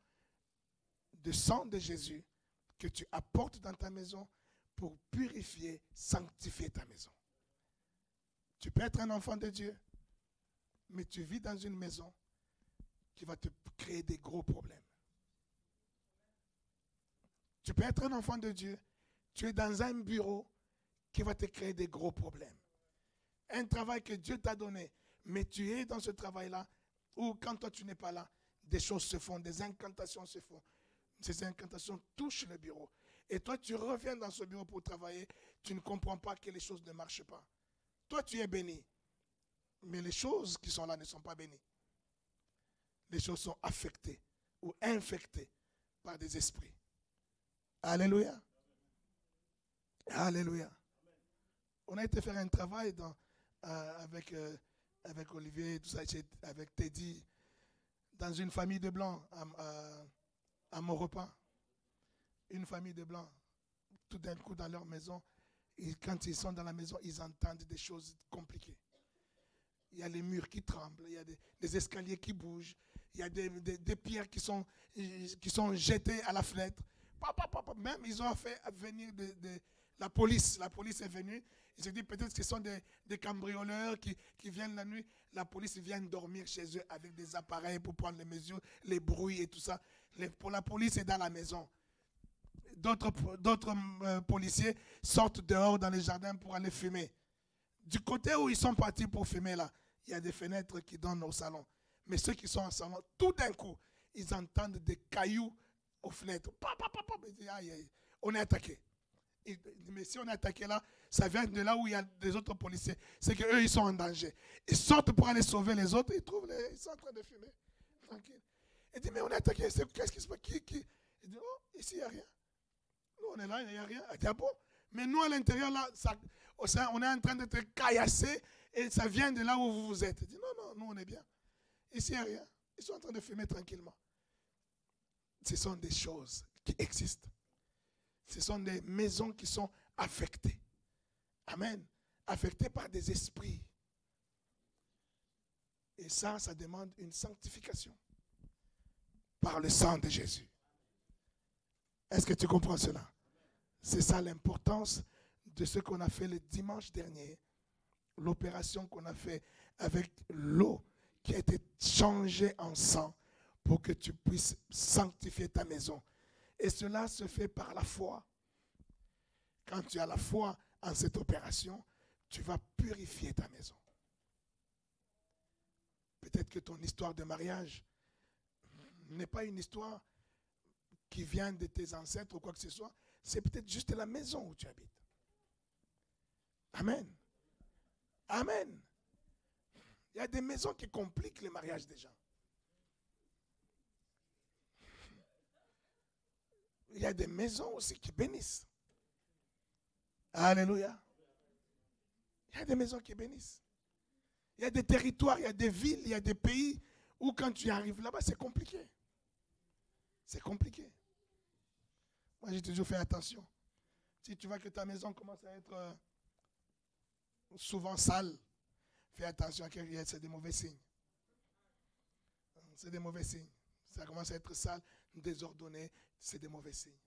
de sang de Jésus que tu apportes dans ta maison pour purifier, sanctifier ta maison. Tu peux être un enfant de Dieu, mais tu vis dans une maison qui va te créer des gros problèmes. Tu peux être un enfant de Dieu, tu es dans un bureau qui va te créer des gros problèmes. Un travail que Dieu t'a donné, mais tu es dans ce travail-là où quand toi tu n'es pas là, des choses se font, des incantations se font. Ces incantations touchent le bureau. Et toi tu reviens dans ce bureau pour travailler, tu ne comprends pas que les choses ne marchent pas. Toi tu es béni, mais les choses qui sont là ne sont pas bénies. Les choses sont affectées ou infectées par des esprits. Alléluia. Alléluia. On a été faire un travail avec Olivier, tout ça, avec Teddy, dans une famille de Blancs à mon repas. Une famille de Blancs, tout d'un coup dans leur maison, et quand ils sont dans la maison, ils entendent des choses compliquées. Il y a les murs qui tremblent, il y a des escaliers qui bougent, il y a des pierres qui sont jetées à la fenêtre. Même ils ont fait venir la police. La police est venue. Ils se disent peut-être que ce sont des cambrioleurs qui viennent la nuit. La police vient dormir chez eux avec des appareils pour prendre les mesures, les bruits et tout ça. Pour la police, c'est dans la maison. D'autres policiers sortent dehors dans les jardins pour aller fumer. Du côté où ils sont partis pour fumer là, il y a des fenêtres qui donnent au salon. Mais ceux qui sont en salon, tout d'un coup, ils entendent des cailloux aux fenêtres. Ils disent, aïe, aïe, on est attaqué. Mais si on est attaqué là, ça vient de là où il y a des autres policiers. C'est qu'eux, ils sont en danger. Ils sortent pour aller sauver les autres. Ils sont en train de fumer. Tranquille. Ils disent, mais on est attaqué. Qu'est-ce qui se passe? Qui? Ils disent, oh, ici, il n'y a rien. Nous, on est là, il n'y a rien. Ils disent, ah bon? Mais nous, à l'intérieur, là, on est en train d'être caillassés et ça vient de là où vous êtes. Ils disent, non, nous, on est bien. Ici, il n'y a rien. Ils sont en train de fumer tranquillement. Ce sont des choses qui existent. Ce sont des maisons qui sont affectées. Amen. Affectées par des esprits. Et ça demande une sanctification. Par le sang de Jésus. Est-ce que tu comprends cela? C'est ça l'importance de ce qu'on a fait le dimanche dernier. L'opération qu'on a fait avec l'eau qui a été changée en sang pour que tu puisses sanctifier ta maison. Et cela se fait par la foi. Quand tu as la foi en cette opération, tu vas purifier ta maison. Peut-être que ton histoire de mariage n'est pas une histoire qui vient de tes ancêtres ou quoi que ce soit. C'est peut-être juste la maison où tu habites. Amen. Amen. Il y a des maisons qui compliquent le mariage des gens. Il y a des maisons aussi qui bénissent. Alléluia. Il y a des maisons qui bénissent. Il y a des territoires, il y a des villes, il y a des pays où quand tu arrives là-bas, c'est compliqué. C'est compliqué. Moi, j'ai toujours fait attention. Si tu vois que ta maison commence à être souvent sale, fais attention à qu'il y ait, c'est des mauvais signes. C'est des mauvais signes. Ça commence à être sale, désordonné, c'est des mauvais signes.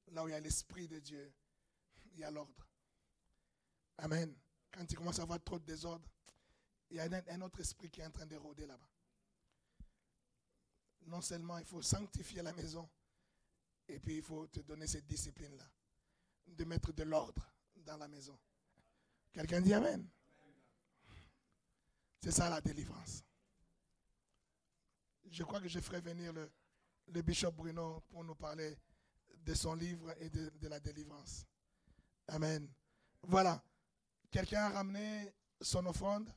Là où il y a l'Esprit de Dieu, il y a l'ordre. Amen. Quand il commence à avoir trop de désordre, il y a un autre esprit qui est en train d'éroder là-bas. Non seulement il faut sanctifier la maison, et puis il faut te donner cette discipline-là, de mettre de l'ordre dans la maison. Quelqu'un dit Amen. C'est ça la délivrance. Je crois que je ferai venir le bishop Bruno pour nous parler de son livre et de la délivrance. Amen. Voilà. Quelqu'un a ramené son offrande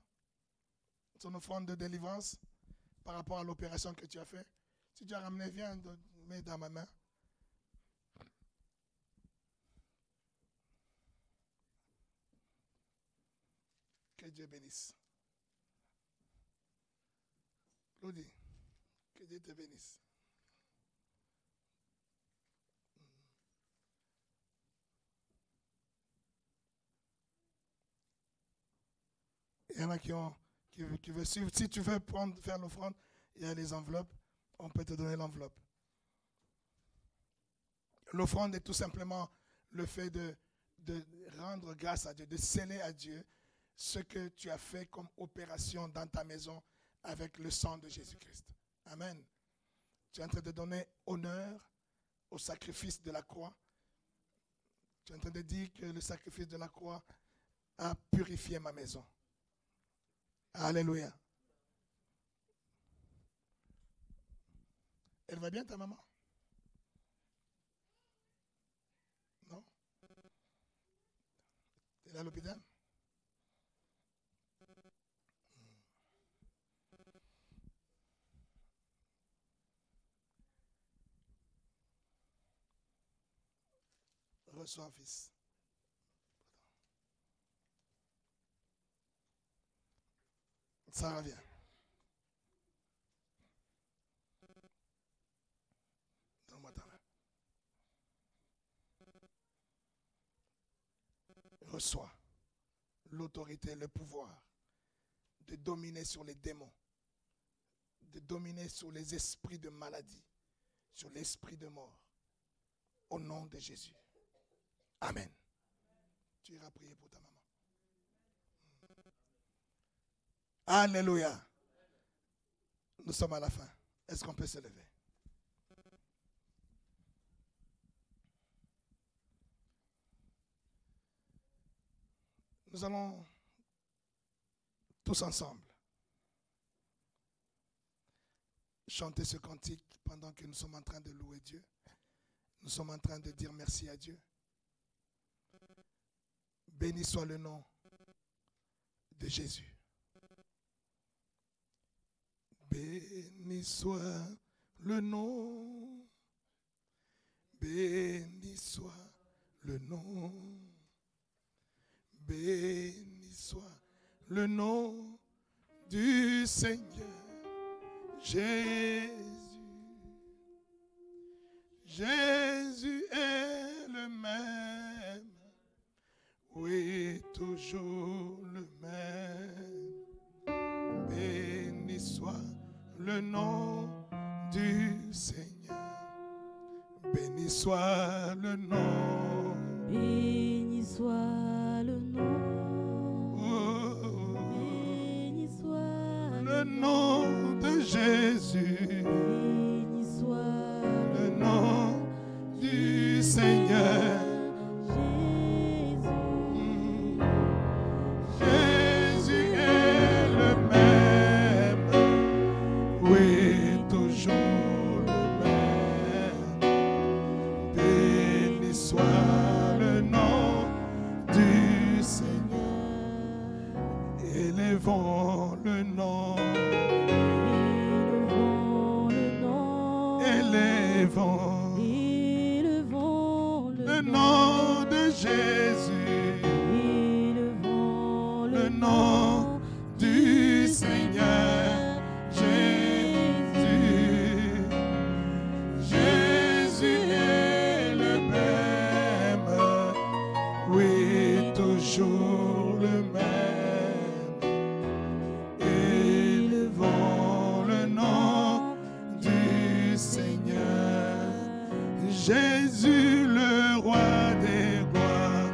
de délivrance par rapport à l'opération que tu as faite. Si tu as ramené, viens, mets dans ma main. Que Dieu bénisse. Claudie, que Dieu te bénisse. Il y en a qui veulent suivre. Si tu veux faire l'offrande, il y a les enveloppes. On peut te donner l'enveloppe. L'offrande est tout simplement le fait de rendre grâce à Dieu, de sceller à Dieu ce que tu as fait comme opération dans ta maison avec le sang de Jésus-Christ. Amen. Tu es en train de donner honneur au sacrifice de la croix. Tu es en train de dire que le sacrifice de la croix a purifié ma maison. Alléluia. Elle va bien ta maman? Non? Elle est à l'hôpital? Reçois, fils. Ça revient. Donne-moi ta main. Reçois l'autorité, le pouvoir de dominer sur les démons, de dominer sur les esprits de maladie, sur l'esprit de mort. Au nom de Jésus. Amen. Tu iras prier pour ta maman. Alléluia. Nous sommes à la fin. Est-ce qu'on peut se lever? Nous allons tous ensemble chanter ce cantique pendant que nous sommes en train de louer Dieu. Nous sommes en train de dire merci à Dieu. Béni soit le nom de Jésus. Béni soit le nom. Béni soit le nom. Béni soit le nom du Seigneur Jésus. Jésus est le même, oui, toujours le même. Béni soit le nom du Seigneur. Béni soit le nom. Béni soit le nom. Oh, Béni soit le nom de Jésus. Béni soit Seigneur. Jésus est le même, oui, toujours le même. Béni soit le nom du Seigneur. Élevons le nom. Élevons le nom de Jésus. Le nom du Seigneur Jésus. Jésus est le même, oui, toujours le même. Élevons le nom du Seigneur. Jésus, le roi des rois.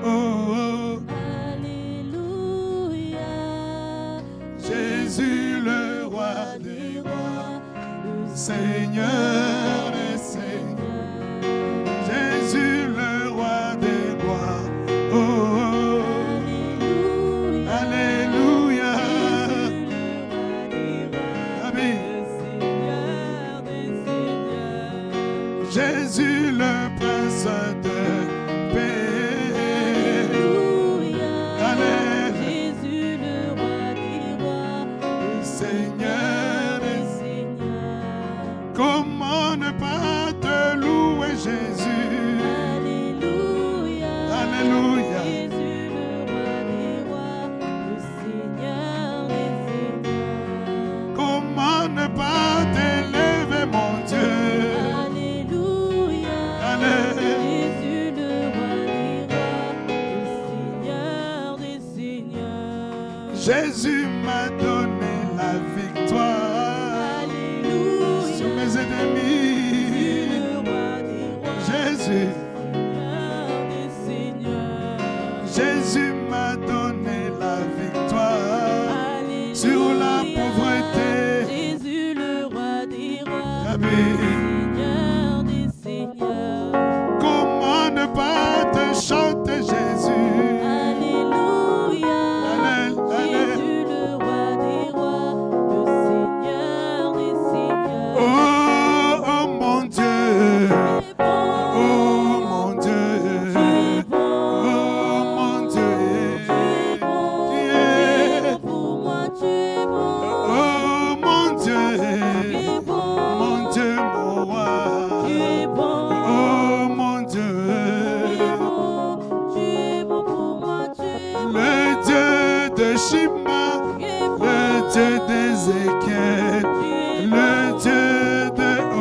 Oh, oh. Jésus, le roi des rois, Seigneur des seigneurs. Jésus, le roi des rois. Oh, oh. Alléluia. Amen. Jésus, le prince de paix. Seigneur des seigneurs. Comment ne pas te louer, Jésus? Alléluia. Alléluia. Jésus, le roi des rois, le Seigneur des seigneurs. Comment ne pas t'élever, mon Dieu? Alléluia. Alléluia. Jésus, le roi des rois, le Seigneur des seigneurs. Jésus m'a donné la victoire. Alléluia. Sur mes ennemis. Le roi des rois, Jésus. Seigneur des seigneurs. Jésus m'a donné la victoire. Alléluia. Sur la pauvreté. Jésus, le roi des rois, Amen. Seigneur des seigneurs. Comment ne pas te chanter, Jésus? Alléluia. Alléluia. Jésus, le roi des rois, le Seigneur des seigneurs. Oh, oh mon Dieu. Tu es bon, Oh mon Dieu. tu es bon, Oh mon Dieu. tu es bon, pour moi tu es bon, Oh mon Dieu. tu es bon, Mon Dieu, mon roi. tu es bon, Oh mon Dieu. tu es bon pour moi tu es bon, Le Dieu de Shima. tu es bon, Le Dieu d'Ézéchiel. Le Dieu de Oh.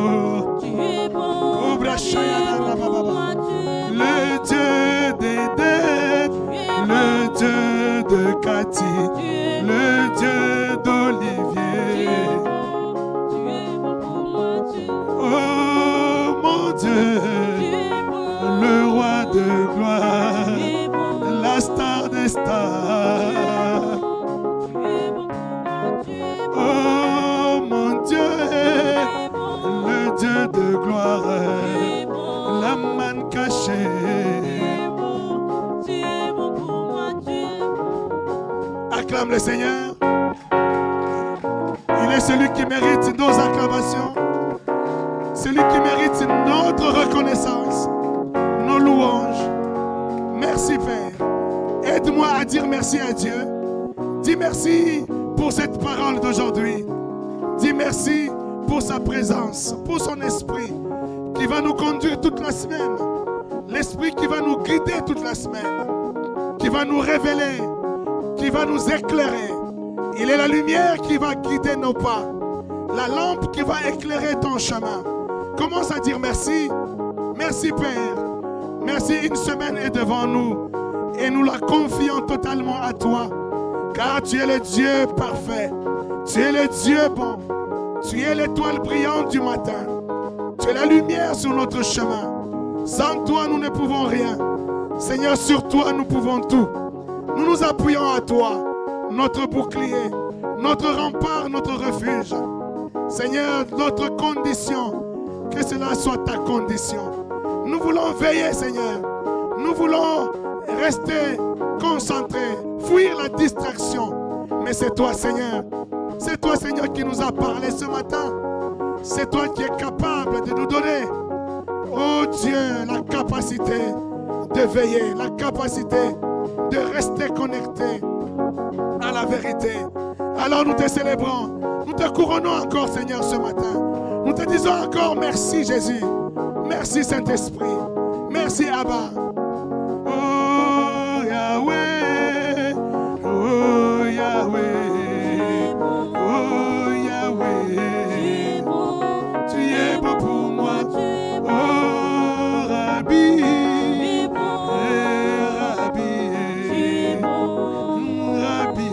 tu es bon, Cobra tu es Shayada bon pour Rababa. moi tu es bon, Le Dieu d'Éden. tu es Le bon, Dieu de Cathy. tu es bon. Le Dieu Tu es d'Olivier. bon pour moi, tu es bon, Oh mon Dieu. tu es bon, Le roi de tu gloire. es bon, La star des stars. tu es bon pour moi, tu es bon, Oh mon Dieu. tu es bon, Le Dieu de gloire. tu es bon, La manne cachée. tu es bon pour moi, tu es bon. Acclame le Seigneur. Il est celui qui mérite nos acclamations. Celui qui mérite notre reconnaissance, nos louanges. Merci Père. Aide-moi à dire merci à Dieu. Dis merci pour cette parole d'aujourd'hui. Dis merci pour sa présence, pour son esprit qui va nous conduire toute la semaine. L'esprit qui va nous guider toute la semaine, qui va nous révéler, qui va nous éclairer. Il est la lumière qui va guider nos pas, la lampe qui va éclairer ton chemin. Commence à dire merci. Merci Père. Merci, une semaine est devant nous et nous la confions totalement à toi. Car tu es le Dieu parfait. Tu es le Dieu bon. Tu es l'étoile brillante du matin. Tu es la lumière sur notre chemin. Sans toi, nous ne pouvons rien. Seigneur, sur toi, nous pouvons tout. Nous nous appuyons à toi, notre bouclier, notre rempart, notre refuge. Seigneur, notre condition, que cela soit ta condition. Nous voulons veiller, Seigneur. Nous voulons rester concentrés, fuir la distraction. Mais c'est toi, Seigneur. C'est toi, Seigneur, qui nous a parlé ce matin. C'est toi qui es capable de nous donner, oh Dieu, la capacité de veiller, la capacité de rester connecté à la vérité. Alors nous te célébrons, nous te couronnons encore, Seigneur, ce matin. Nous te disons encore merci, Jésus. Merci, Saint-Esprit. Merci, Abba. Oh Yahweh, oh Yahweh, oh Yahweh. Tu es beau pour moi, oh Rabbi, Rabbi, Rabbi,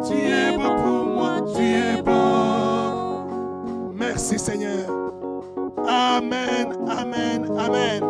tu es beau pour moi, tu es bon. Merci Seigneur. Amen, amen, amen.